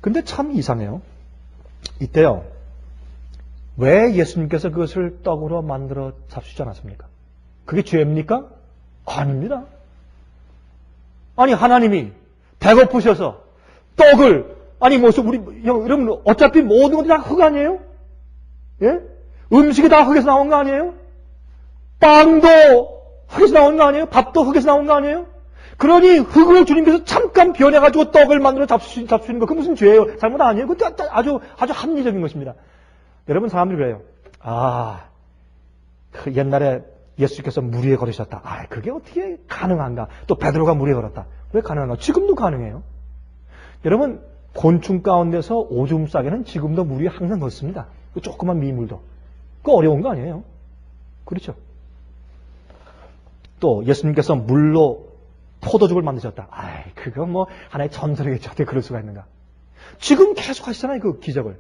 S1: 근데 참 이상해요. 이때요. 왜 예수님께서 그것을 떡으로 만들어 잡수지 않았습니까? 그게 죄입니까? 아닙니다. 아니 하나님이 배고프셔서 떡을 여러분 어차피 모든 것이 다 흙 아니에요? 예? 음식이 다 흙에서 나온 거 아니에요? 빵도 흙에서 나온 거 아니에요? 밥도 흙에서 나온 거 아니에요? 그러니 흙을 주님께서 잠깐 변해가지고 떡을 만들어 잡수시는 거, 그 무슨 죄예요? 잘못 아니에요? 그것도 아주 합리적인 것입니다. 여러분, 사람들이 그래요. 그 옛날에 예수께서 물 위에 걸으셨다. 그게 어떻게 가능한가? 또 베드로가 물 위에 걸었다. 왜 가능한가? 지금도 가능해요. 여러분, 곤충 가운데서 오줌 싸개는 지금도 물 위에 항상 걷습니다. 그 조그만 미물도. 그거 어려운 거 아니에요? 그렇죠? 또 예수님께서 물로 포도즙을 만드셨다. 그거 뭐 하나의 전설이겠죠. 어떻게 그럴 수가 있는가? 지금 계속 하시잖아요. 그 기적을.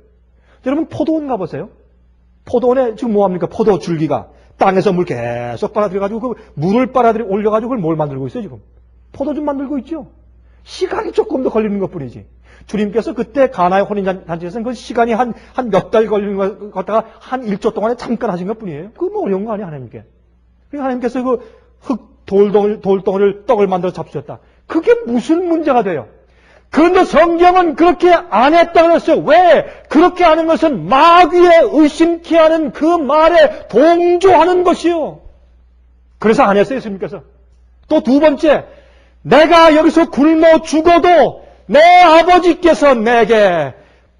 S1: 여러분 포도원 가보세요. 포도원에 지금 뭐합니까? 포도 줄기가 땅에서 물 계속 빨아들여가지고 그 물을 올려가지고 그걸 뭘 만들고 있어요 지금? 포도즙 만들고 있죠. 시간이 조금 더 걸리는 것뿐이지. 주님께서 그때 가나의 혼인잔치에서는 그 시간이 한 몇 달 걸리는 것 갖다가 한 1조 동안에 잠깐 하신 것뿐이에요. 그거 뭐 어려운 거 아니에요 하나님께. 그러니까 하나님께서 그 돌덩이를 떡을 만들어 잡수셨다. 그게 무슨 문제가 돼요? 그런데 성경은 그렇게 안 했다고 했어요. 왜? 그렇게 하는 것은 마귀에 의심케 하는 그 말에 동조하는 것이요. 그래서 안 했어요, 예수님께서. 또 두 번째, 내가 여기서 굶어 죽어도 내 아버지께서 내게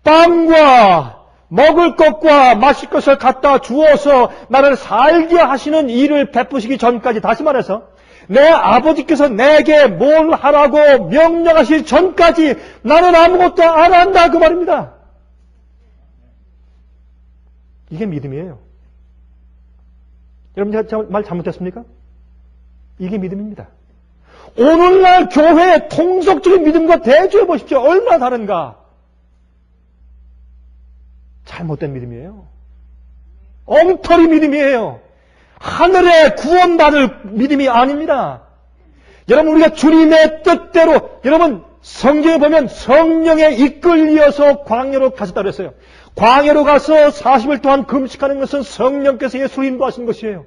S1: 빵과 먹을 것과 마실 것을 갖다 주어서 나를 살게 하시는 일을 베푸시기 전까지, 다시 말해서 내 아버지께서 내게 뭘 하라고 명령하실 전까지 나는 아무것도 안 한다 그 말입니다. 이게 믿음이에요. 여러분 제가 말 잘못했습니까? 이게 믿음입니다. 오늘날 교회의 통속적인 믿음과 대조해 보십시오. 얼마나 다른가. 잘못된 믿음이에요. 엉터리 믿음이에요. 하늘에 구원받을 믿음이 아닙니다. 여러분 우리가 주님의 뜻대로, 여러분 성경에 보면 성령에 이끌려서 광야로 가셨다고 했어요. 광야로 가서 40일 동안 금식하는 것은 성령께서 예수를 인도하신 것이에요.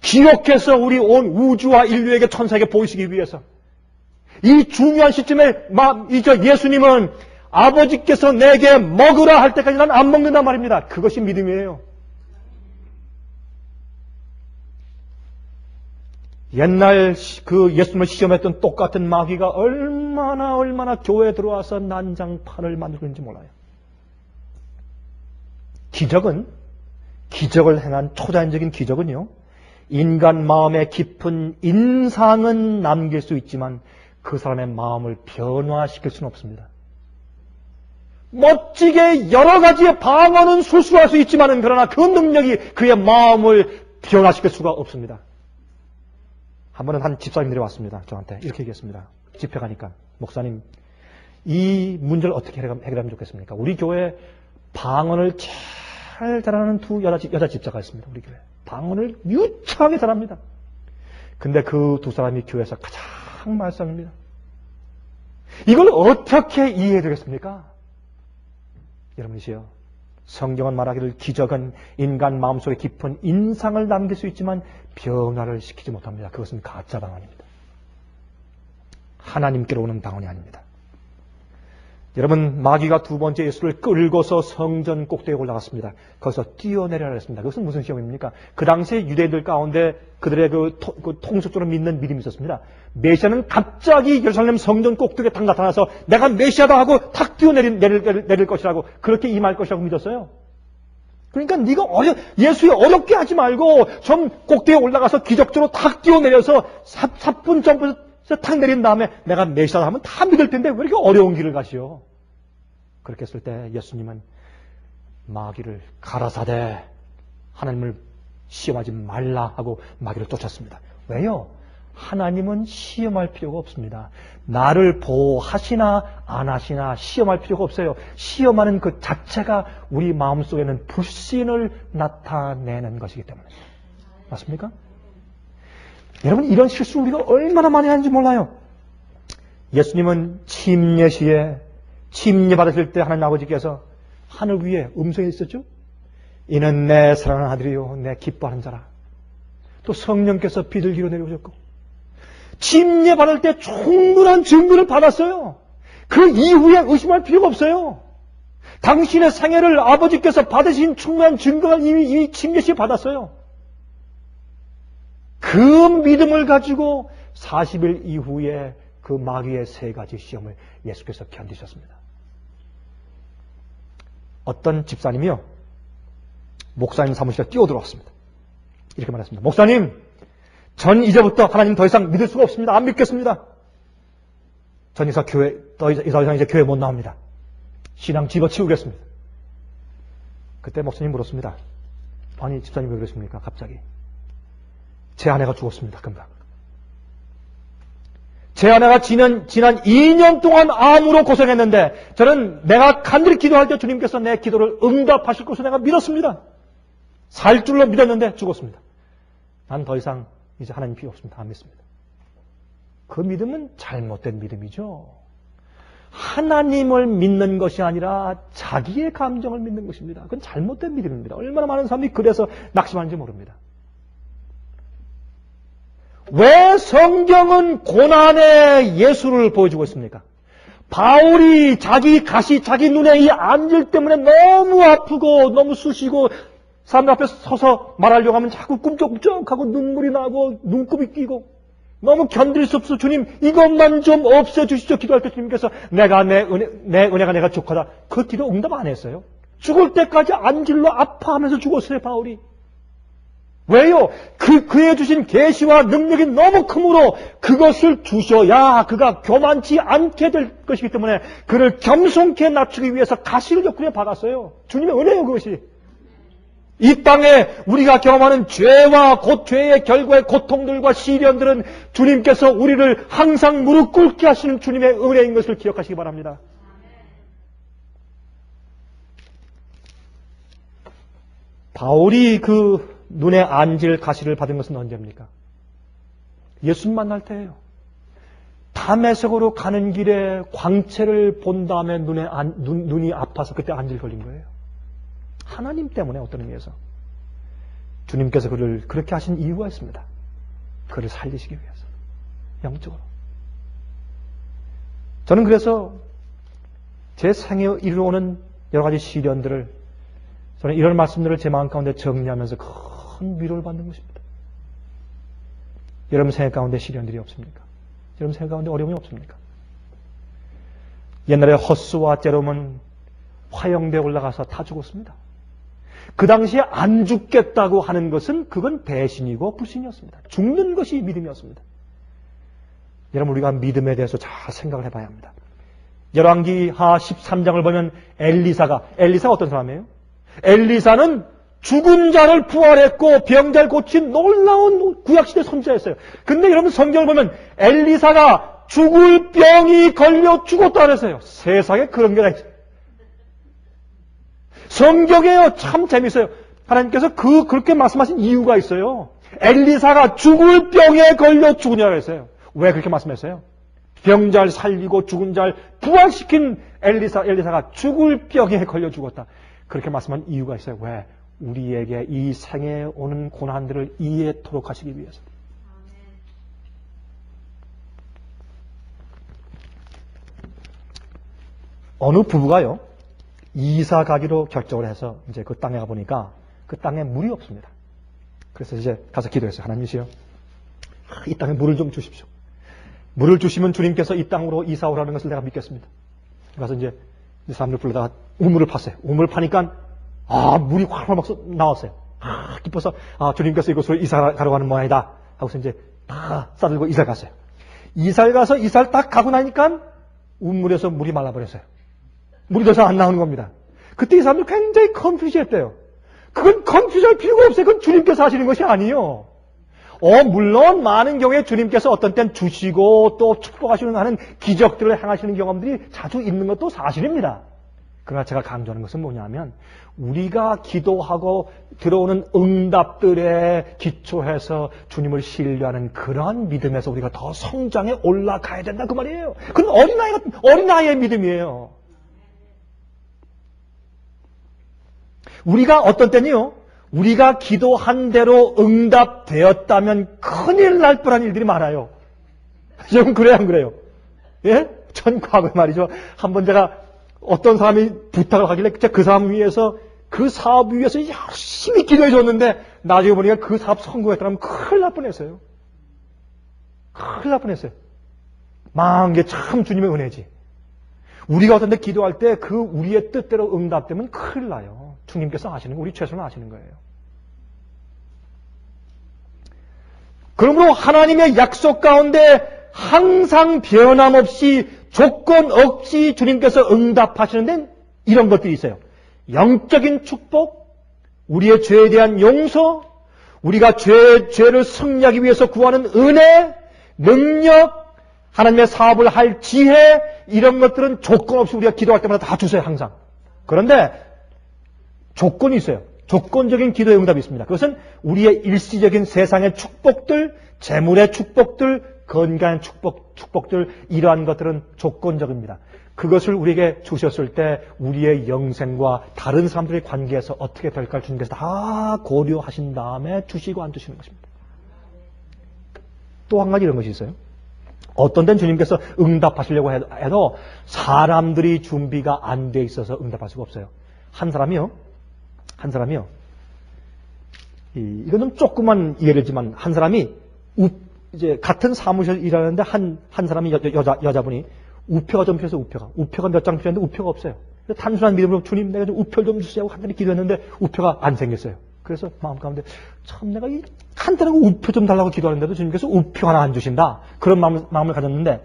S1: 기록해서 우리 온 우주와 인류에게 천사에게 보이시기 위해서. 이 중요한 시점에 예수님은 아버지께서 내게 먹으라 할 때까지 난 안 먹는단 말입니다. 그것이 믿음이에요. 옛날 그 예수님을 시험했던 똑같은 마귀가 얼마나 교회에 들어와서 난장판을 만들었는지 몰라요. 기적을 행한 초자연적인 기적은요, 인간 마음의 깊은 인상은 남길 수 있지만 그 사람의 마음을 변화시킬 수는 없습니다. 멋지게 여러 가지의 방언은 수술할 수 있지만은 그러나 그 능력이 그의 마음을 변화시킬 수가 없습니다. 한 번은 한 집사님들이 왔습니다. 저한테 이렇게 얘기했습니다. 집회 가니까, 목사님, 이 문제를 어떻게 해결하면 좋겠습니까? 우리 교회 방언을 잘 자라는 두 여자 집사가 있습니다. 우리 교회. 방언을 유창하게 잘합니다. 근데 그 두 사람이 교회에서 가장 말썽입니다. 이걸 어떻게 이해해야 되겠습니까? 여러분이시여, 성경은 말하기를 기적은 인간 마음속에 깊은 인상을 남길 수 있지만 변화를 시키지 못합니다. 그것은 가짜 방언입니다. 하나님께로 오는 방언이 아닙니다. 여러분, 마귀가 두 번째 예수를 끌고서 성전 꼭대기에 올라갔습니다. 거기서 뛰어내려라 했습니다. 그것은 무슨 시험입니까? 그 당시에 유대인들 가운데 그들의 그 통속적으로 믿는 믿음이 있었습니다. 메시아는 갑자기 예루살렘 성전 꼭대기에 딱 나타나서 내가 메시아다 하고 탁 뛰어내릴 것이라고, 그렇게 임할 것이라고 믿었어요. 그러니까 네가 예수에 어렵게 하지 말고 좀 꼭대기에 올라가서 기적적으로 탁 뛰어내려서 사뿐 점프에서 탁 내린 다음에 내가 메시아다 하면 다 믿을 텐데 왜 이렇게 어려운 길을 가시오? 그렇게 했을 때 예수님은 마귀를 가라사대, 하나님을 시험하지 말라 하고 마귀를 쫓았습니다. 왜요? 하나님은 시험할 필요가 없습니다. 나를 보호하시나 안 하시나 시험할 필요가 없어요. 시험하는 그 자체가 우리 마음속에는 불신을 나타내는 것이기 때문에. 맞습니까? 여러분, 이런 실수 우리가 얼마나 많이 하는지 몰라요. 예수님은 침례시에 침례 받으실 때 하나님 아버지께서 하늘 위에 음성이 있었죠. 이는 내 사랑하는 아들이요 내 기뻐하는 자라. 또 성령께서 비둘기로 내려오셨고 침례 받을 때 충분한 증거를 받았어요. 그 이후에 의심할 필요가 없어요. 당신의 생애를 아버지께서 받으신 충분한 증거가 이미 침례시에 받았어요. 그 믿음을 가지고 40일 이후에 그 마귀의 세 가지 시험을 예수께서 견디셨습니다. 어떤 집사님이요, 목사님 사무실에 뛰어들어왔습니다. 이렇게 말했습니다. 목사님, 전 이제부터 하나님 더 이상 믿을 수가 없습니다. 안 믿겠습니다. 전 더 이상 이제 교회 못 나옵니다. 신앙 집어치우겠습니다. 그때 목사님 물었습니다. 아니, 집사님 왜 그러십니까? 갑자기. 제 아내가 죽었습니다. 금방. 제 아내가 지난 2년 동안 암으로 고생했는데 저는 내가 간절히 기도할 때 주님께서 내 기도를 응답하실 것을 내가 믿었습니다. 살 줄로 믿었는데 죽었습니다. 난 더 이상 이제 하나님 필요 없습니다. 안 믿습니다. 그 믿음은 잘못된 믿음이죠. 하나님을 믿는 것이 아니라 자기의 감정을 믿는 것입니다. 그건 잘못된 믿음입니다. 얼마나 많은 사람이 그래서 낙심하는지 모릅니다. 왜 성경은 고난의 예수를 보여주고 있습니까? 바울이 자기 눈에 이 안질 때문에 너무 아프고 너무 쑤시고 사람들 앞에 서서 말하려고 하면 자꾸 꿈쩍꿈쩍하고 눈물이 나고 눈곱이 끼고 너무 견딜 수 없어. 주님, 이것만 좀 없애주시죠. 기도할 때 주님께서 내 은혜가 내가 족하다. 그 뒤로 응답 안 했어요. 죽을 때까지 안질로 아파하면서 죽었어요, 바울이. 왜요? 그에 주신 계시와 능력이 너무 크므로 그것을 주셔야 그가 교만치 않게 될 것이기 때문에 그를 겸손케 낮추기 위해서 가시를 옆구리에 박았어요. 주님의 은혜요, 그것이. 이 땅에 우리가 경험하는 죄와 죄의 결과의 고통들과 시련들은 주님께서 우리를 항상 무릎 꿇게 하시는 주님의 은혜인 것을 기억하시기 바랍니다. 바울이 그 눈에 안질 가시를 받은 것은 언제입니까? 예수님 만날 때예요. 다메섹으로 가는 길에 광채를 본 다음에 눈이 아파서 그때 안질 걸린 거예요. 하나님 때문에 어떤 의미에서. 주님께서 그를 그렇게 하신 이유가 있습니다. 그를 살리시기 위해서. 영적으로. 저는 그래서 제 생에 이르러오는 여러 가지 시련들을 저는 이런 말씀들을 제 마음 가운데 정리하면서 큰 위로를 받는 것입니다. 여러분 생애 가운데 시련들이 없습니까? 여러분 생애 가운데 어려움이 없습니까? 옛날에 허스와 제롬은 화영대에 올라가서 다 죽었습니다. 그 당시에 안 죽겠다고 하는 것은 그건 배신이고 불신이었습니다. 죽는 것이 믿음이었습니다. 여러분 우리가 믿음에 대해서 잘 생각을 해봐야 합니다. 열왕기하 13장을 보면 엘리사가 어떤 사람이에요? 엘리사는 죽은 자를 부활했고 병자를 고친 놀라운 구약시대 선지자였어요. 근데 여러분 성경을 보면 엘리사가 죽을 병이 걸려 죽었다 그랬어요. 세상에 그런 게 다 있어요. 성경에요. 참 재밌어요. 하나님께서 그렇게 말씀하신 이유가 있어요. 엘리사가 죽을 병에 걸려 죽으냐고 했어요. 왜 그렇게 말씀했어요? 병자를 살리고 죽은 자를 부활시킨 엘리사가 죽을 병에 걸려 죽었다. 그렇게 말씀한 이유가 있어요. 왜? 우리에게 이 생에 오는 고난들을 이해토록 하시기 위해서. 어느 부부가요, 이사 가기로 결정을 해서 이제 그 땅에 가보니까 그 땅에 물이 없습니다. 그래서 이제 가서 기도했어요. 하나님이시여, 이 땅에 물을 좀 주십시오. 물을 주시면 주님께서 이 땅으로 이사 오라는 것을 내가 믿겠습니다. 그래서 이제 사람들 불러다가 우물을 팠어요. 우물을 파니까 물이 활활 막 나왔어요. 기뻐서 주님께서 이곳으로 이사 가려고 하는 모양이다 하고서 이제 다 싸들고 이사를 갔어요. 이사를 가서 이사를 딱 가고 나니까 우물에서 물이 말라버렸어요. 물이 더 이상 안 나오는 겁니다. 그때 이 사람들 굉장히 컨퓨즈했대요. 그건 컨퓨즈할 필요가 없어요. 그건 주님께서 하시는 것이 아니에요. 물론 많은 경우에 주님께서 어떤 땐 주시고 또 축복하시는 하는 기적들을 행하시는 경험들이 자주 있는 것도 사실입니다. 그러나 제가 강조하는 것은 뭐냐면 우리가 기도하고 들어오는 응답들에 기초해서 주님을 신뢰하는 그러한 믿음에서 우리가 더 성장해 올라가야 된다 그 말이에요. 그건 어린아이의 믿음이에요. 우리가 어떤 때는요, 우리가 기도한 대로 응답되었다면 큰일 날 뻔한 일들이 많아요. 여러분 그래요 안 그래요? 예? 전 과거에 말이죠. 한번 제가 어떤 사람이 부탁을 하길래 그 사람 위해서 그 사업 위해서 열심히 기도해 줬는데 나중에 보니까 그 사업 성공했다면 큰일 날 뻔했어요. 큰일 날 뻔했어요. 망한 게 참 주님의 은혜지. 우리가 어떤 데 기도할 때 그 우리의 뜻대로 응답되면 큰일 나요. 주님께서 아시는 거, 우리 최선을 아시는 거예요. 그러므로 하나님의 약속 가운데 항상 변함없이 조건 없이 주님께서 응답하시는 데는 이런 것들이 있어요. 영적인 축복, 우리의 죄에 대한 용서, 우리가 죄를 승리하기 위해서 구하는 은혜, 능력, 하나님의 사업을 할 지혜, 이런 것들은 조건 없이 우리가 기도할 때마다 다 주세요, 항상. 그런데 조건이 있어요. 조건적인 기도의 응답이 있습니다. 그것은 우리의 일시적인 세상의 축복들, 재물의 축복들, 건강한 축복들, 이러한 것들은 조건적입니다. 그것을 우리에게 주셨을 때 우리의 영생과 다른 사람들의 관계에서 어떻게 될까를 주님께서 다 고려하신 다음에 주시고 안 주시는 것입니다. 또 한 가지 이런 것이 있어요. 어떤 때는 주님께서 응답하시려고 해도 사람들이 준비가 안 돼 있어서 응답할 수가 없어요. 한 사람이요. 이건 좀 조그만 예를지만 한 사람이 이제 같은 사무실에서 일하는데 한 사람이 여자분이 우표가 좀 필요해서 우표가 몇 장 필요한데 우표가 없어요. 단순한 믿음으로 주님 내가 좀 우표 좀 주세요 하고 간단히 기도했는데 우표가 안 생겼어요. 그래서 마음 가운데 참 내가 이 간단한 우표 좀 달라고 기도하는데도 주님께서 우표 하나 안 주신다. 그런 마음을 가졌는데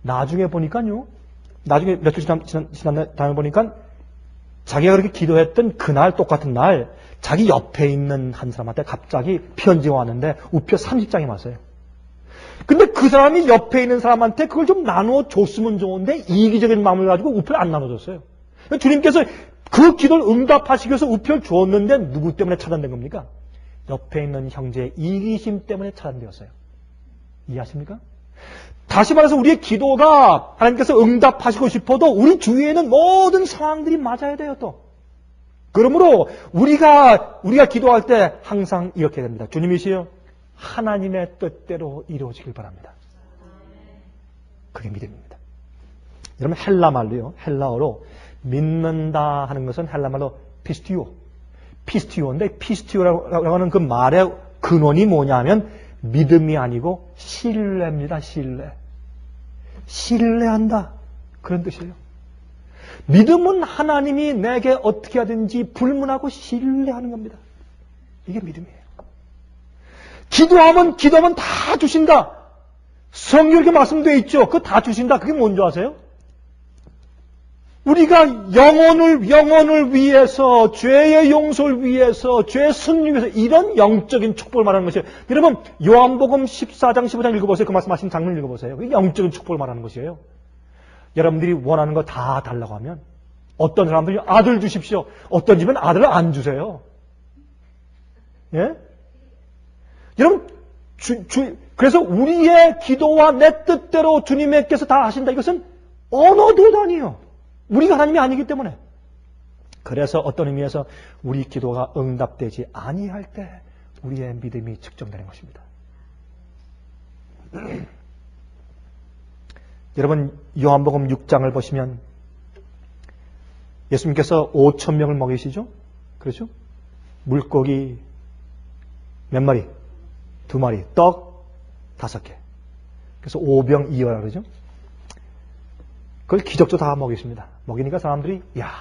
S1: 나중에 보니까요. 나중에 며칠 지난 다음에 보니까 자기가 그렇게 기도했던 그날 똑같은 날 자기 옆에 있는 한 사람한테 갑자기 편지가 왔는데 우표 30장이 왔어요. 근데 그 사람이 옆에 있는 사람한테 그걸 좀 나누어 줬으면 좋은데 이기적인 마음을 가지고 우표를 안 나눠줬어요. 주님께서 그 기도를 응답하시기 위해서 우표를 주었는데 누구 때문에 차단된 겁니까? 옆에 있는 형제의 이기심 때문에 차단되었어요. 이해하십니까? 다시 말해서 우리의 기도가 하나님께서 응답하시고 싶어도 우리 주위에는 모든 상황들이 맞아야 돼요 또. 그러므로 우리가 기도할 때 항상 이렇게 됩니다. 주님이시여 하나님의 뜻대로 이루어지길 바랍니다. 그게 믿음입니다. 여러분 헬라어로 믿는다 하는 것은 헬라말로 피스티오인데 피스티오라고 하는 그 말의 근원이 뭐냐면 믿음이 아니고 신뢰입니다. 신뢰한다. 그런 뜻이에요. 믿음은 하나님이 내게 어떻게 하든지 불문하고 신뢰하는 겁니다. 이게 믿음이에요. 기도하면 다 주신다. 성경에 이렇게 말씀되어 있죠. 그거 다 주신다. 그게 뭔지 아세요? 우리가 영혼을 위해서, 죄의 용서를 위해서, 죄의 승리 위해서 이런 영적인 축복을 말하는 것이에요. 여러분 요한복음 14장 15장 읽어보세요. 그 말씀하신 장면 읽어보세요. 이게 영적인 축복을 말하는 것이에요. 여러분들이 원하는 거 다 달라고 하면 어떤 사람들이 아들 주십시오. 어떤 집은 아들을 안 주세요. 예? 여러분, 그래서 우리의 기도와 내 뜻대로 주님께서 다 하신다. 이것은 언어도 아니에요. 우리가 하나님이 아니기 때문에. 그래서 어떤 의미에서 우리 기도가 응답되지 아니할 때 우리의 믿음이 측정되는 것입니다. 여러분, 요한복음 6장을 보시면 예수님께서 5,000명을 먹이시죠? 그렇죠? 물고기 몇 마리? 2마리, 떡 5개. 그래서 5병2여 그러죠? 그걸 기적도 다 먹이십니다. 먹이니까 사람들이 야,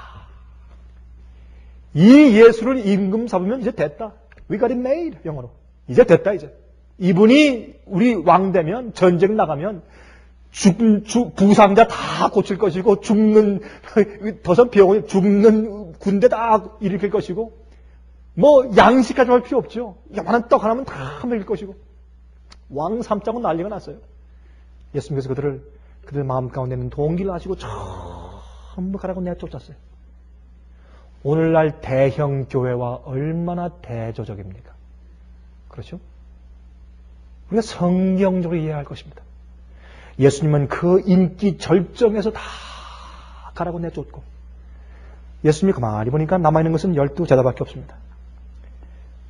S1: 이 예수를 임금 잡으면 이제 됐다. We got it made. 영어로. 이제 됐다 이제. 이분이 우리 왕 되면 전쟁 나가면 부상자 다 고칠 것이고 죽는 더선 병원 죽는 군대 다 일으킬 것이고 뭐 양식까지 할 필요 없죠. 요만한 떡 하나면 다 먹일 것이고 왕 삼자고 난리가 났어요. 예수님께서 그들 마음 가운데 있는 동기를 아시고 전부 가라고 내쫓았어요. 오늘날 대형 교회와 얼마나 대조적입니까? 그렇죠? 우리가 성경적으로 이해할 것입니다. 예수님은 그 인기 절정에서 다 가라고 내쫓고 예수님이 가만히 보니까 남아있는 것은 12 제자밖에 없습니다.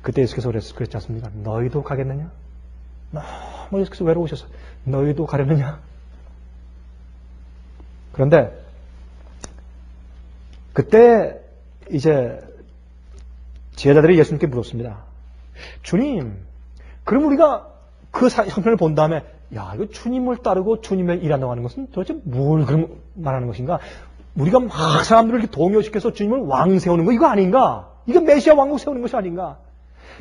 S1: 그때 예수께서 그랬지 않습니까? 너희도 가겠느냐? 너무 예수께서 외로우셔서 너희도 가려느냐? 그런데 그때 이제 제자들이 예수님께 물었습니다. 주님, 그럼 우리가 그 형편을 본 다음에 야, 이거 주님을 따르고 주님의 일한다고 하는 것은 도대체 뭘 그럼 말하는 것인가? 우리가 막 사람들을 이렇게 동요시켜서 주님을 왕 세우는 거 이거 아닌가? 이거 메시아 왕국 세우는 것이 아닌가?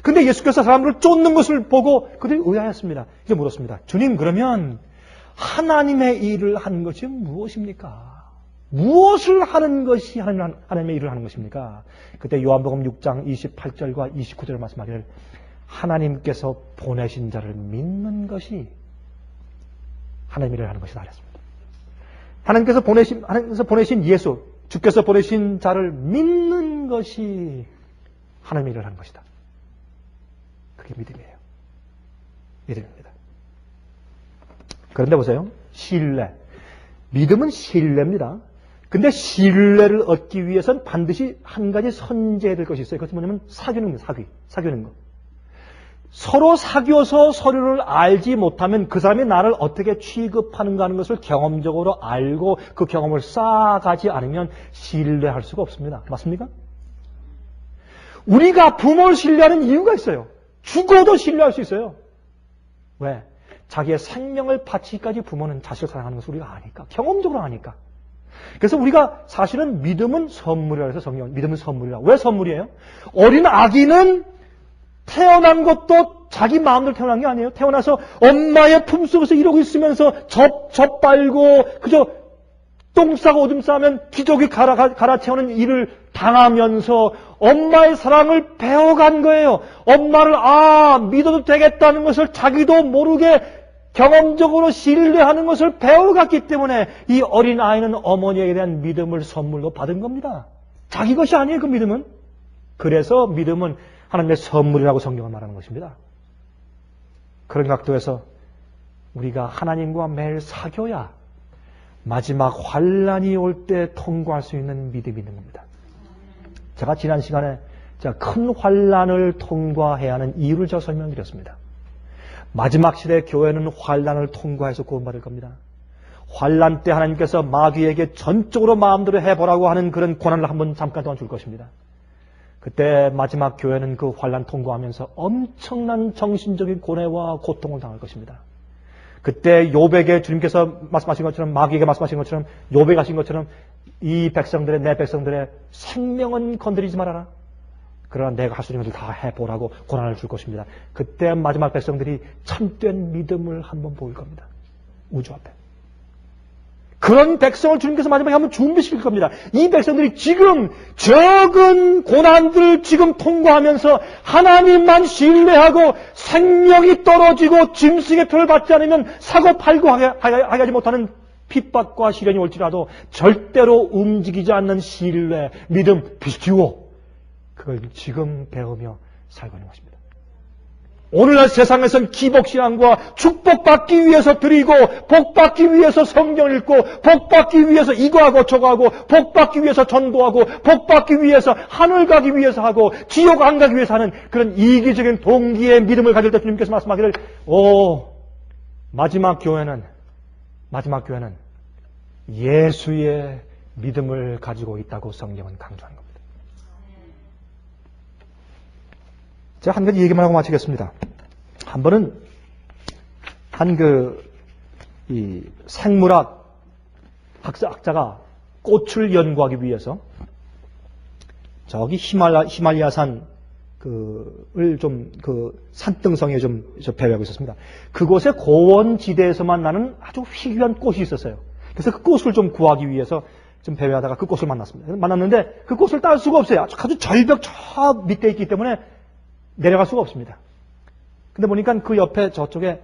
S1: 근데 예수께서 사람들을 쫓는 것을 보고 그들이 의아했습니다. 이제 물었습니다. 주님, 그러면 하나님의 일을 하는 것이 무엇입니까? 무엇을 하는 것이 하나님의 일을 하는 것입니까? 그때 요한복음 6장 28절과 29절 말씀하기를 하나님께서 보내신 자를 믿는 것이 하나님의 일을 하는 것이다 그랬습니다. 하나님께서 보내신 예수, 주께서 보내신 자를 믿는 것이 하나님의 일을 하는 것이다. 그게 믿음이에요. 믿음입니다. 그런데 보세요. 신뢰. 믿음은 신뢰입니다. 근데 신뢰를 얻기 위해서는 반드시 한 가지 선제해야 될 것이 있어요. 그것이 뭐냐면 사귀는 거, 사귀는 거. 서로 사귀어서 서로를 알지 못하면 그 사람이 나를 어떻게 취급하는가 하는 것을 경험적으로 알고 그 경험을 쌓아가지 않으면 신뢰할 수가 없습니다. 맞습니까? 우리가 부모를 신뢰하는 이유가 있어요. 죽어도 신뢰할 수 있어요. 왜? 자기의 생명을 바치기까지 부모는 자식을 사랑하는 것을 우리가 아니까. 경험적으로 아니까. 그래서 우리가 사실은 믿음은 선물이라고 해서 성경 믿음은 선물이라고. 왜 선물이에요? 어린 아기는 태어난 것도 자기 마음대로 태어난 게 아니에요. 태어나서 엄마의 품속에서 이러고 있으면서 젖 빨고 그저 똥 싸고 오줌 싸면 기저귀 갈아채우는 일을 당하면서 엄마의 사랑을 배워간 거예요. 엄마를 믿어도 되겠다는 것을 자기도 모르게 경험적으로 신뢰하는 것을 배워갔기 때문에 이 어린 아이는 어머니에 대한 믿음을 선물로 받은 겁니다. 자기 것이 아니에요, 그 믿음은. 그래서 믿음은 하나님의 선물이라고 성경은 말하는 것입니다. 그런 각도에서 우리가 하나님과 매일 사귀어야 마지막 환란이 올 때 통과할 수 있는 믿음이 있는 겁니다. 제가 지난 시간에 큰 환란을 통과해야 하는 이유를 제가 설명드렸습니다. 마지막 시대 교회는 환란을 통과해서 구원받을 겁니다. 환란 때 하나님께서 마귀에게 전적으로 마음대로 해보라고 하는 그런 권한을 한번 잠깐 동안 줄 것입니다. 그때 마지막 교회는 그 환란 통과하면서 엄청난 정신적인 고뇌와 고통을 당할 것입니다. 그때 욥에게 주님께서 말씀하신 것처럼 마귀에게 말씀하신 것처럼 욥에게 하신 것처럼 이 백성들의 내 백성들의 생명은 건드리지 말아라. 그러나 내가 할 수 있는 것을 다 해보라고 고난을 줄 것입니다. 그때 마지막 백성들이 참된 믿음을 한번 보일 겁니다. 우주 앞에. 그런 백성을 주님께서 마지막에 한번 준비시킬 겁니다. 이 백성들이 지금 적은 고난들을 지금 통과하면서 하나님만 신뢰하고 생명이 떨어지고 짐승의 표를 받지 않으면 사고 팔고 하게 하지 못하는 핍박과 시련이 올지라도 절대로 움직이지 않는 신뢰, 믿음, 비추어 그걸 지금 배우며 살고 있는 것입니다. 오늘날 세상에서는 기복신앙과 축복받기 위해서 드리고 복받기 위해서 성경 읽고 복받기 위해서 이거하고 저거하고 복받기 위해서 전도하고 복받기 위해서 하늘 가기 위해서 하고 지옥 안 가기 위해서 하는 그런 이기적인 동기의 믿음을 가질 때 주님께서 말씀하기를 마지막 교회는 예수의 믿음을 가지고 있다고 성경은 강조하는 겁니다. 제가 한 가지 얘기만 하고 마치겠습니다. 한 번은 이 생물학 학자가 꽃을 연구하기 위해서 저기 히말라야산 산등성에 좀 배회하고 있었습니다. 그곳에 고원지대에서만 나는 아주 희귀한 꽃이 있었어요. 그래서 그 꽃을 좀 구하기 위해서 좀 배회하다가 그 꽃을 만났습니다. 만났는데 그 꽃을 딸 수가 없어요. 아주 절벽 저 밑에 있기 때문에 내려갈 수가 없습니다. 근데 보니까 그 옆에 저쪽에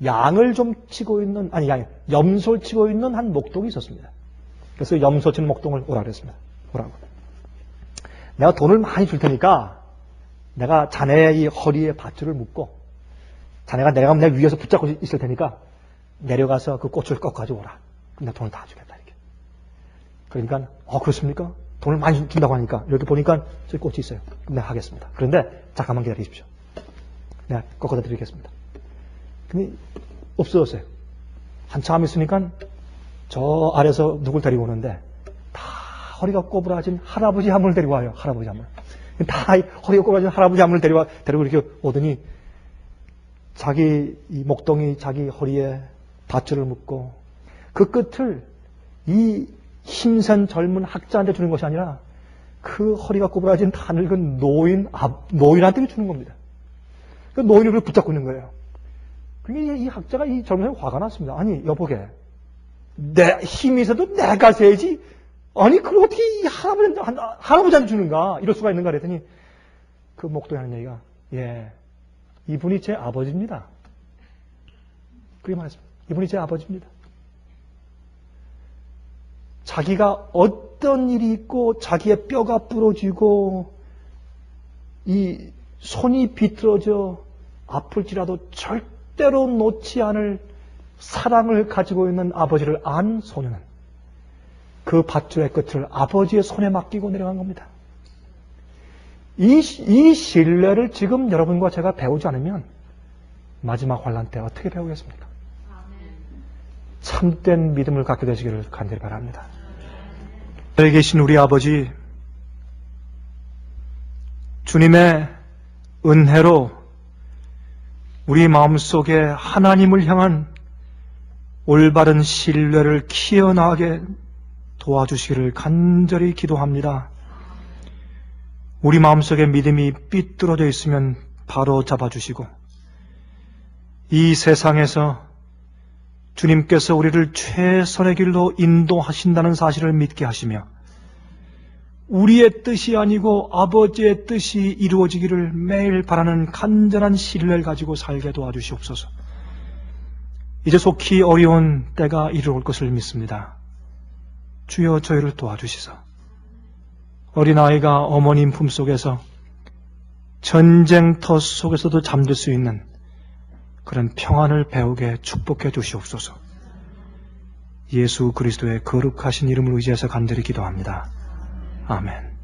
S1: 염소를 치고 있는 한 목동이 있었습니다. 그래서 염소 치는 목동을 오라 그랬습니다. 오라고. 내가 돈을 많이 줄 테니까 내가 자네의 이 허리에 밧줄을 묶고 자네가 내려가면 내 위에서 붙잡고 있을 테니까 내려가서 그 꽃을 꺾어 가지고 오라. 그럼 내가 돈을 다 주겠다. 이렇게. 그러니까 그렇습니까? 돈을 많이 준다고 하니까 이렇게 보니까 저기 꽃이 있어요. 그럼 내가 하겠습니다. 그런데 잠깐만 기다리십시오. 내가 꺾어다 드리겠습니다. 근데 없어졌어요. 한참 있으니까 저 아래서 누굴 데리고 오는데 다 허리가 꼬부라진 할아버지 한 분을 데리고 와요. 할아버지 한 분. 다 허리가 꼬부라진 할아버지 한 분을 데리고 이렇게 오더니 이 목동이 자기 허리에 밧줄을 묶고 그 끝을 이 힘센 젊은 학자한테 주는 것이 아니라 그 허리가 꼬부라진 다 늙은 노인한테 주는 겁니다. 그 노인을 그걸 붙잡고 있는 거예요. 그러니까 이 학자가 이 젊은 사람이 화가 났습니다. 아니 여보게 내 힘이 있어도 내가 세야지. 아니 그걸 어떻게 이 할아버지한테 주는가. 이럴 수가 있는가 그랬더니 그 목동이 하는 얘기가 이분이 제 아버지입니다. 그게 말했습니다. 이분이 제 아버지입니다. 자기가 어떤 일이 있고 자기의 뼈가 부러지고 이 손이 비틀어져 아플지라도 절대로 놓지 않을 사랑을 가지고 있는 아버지를 안 소녀는 그 밧줄의 끝을 아버지의 손에 맡기고 내려간 겁니다. 이 신뢰를 지금 여러분과 제가 배우지 않으면 마지막 환난 때 어떻게 배우겠습니까? 참된 믿음을 갖게 되시기를 간절히 바랍니다. 하늘에 계신 우리 아버지, 주님의 은혜로 우리 마음속에 하나님을 향한 올바른 신뢰를 키워나가게 도와주시기를 간절히 기도합니다. 우리 마음속에 믿음이 삐뚤어져 있으면 바로 잡아주시고 이 세상에서 주님께서 우리를 최선의 길로 인도하신다는 사실을 믿게 하시며 우리의 뜻이 아니고 아버지의 뜻이 이루어지기를 매일 바라는 간절한 신뢰를 가지고 살게 도와주시옵소서. 이제 속히 어려운 때가 이르올 것을 믿습니다. 주여 저희를 도와주시소. 어린아이가 어머님 품속에서 전쟁터 속에서도 잠들 수 있는 그런 평안을 배우게 축복해 주시옵소서. 예수 그리스도의 거룩하신 이름을 의지해서 간절히 기도합니다. 아멘.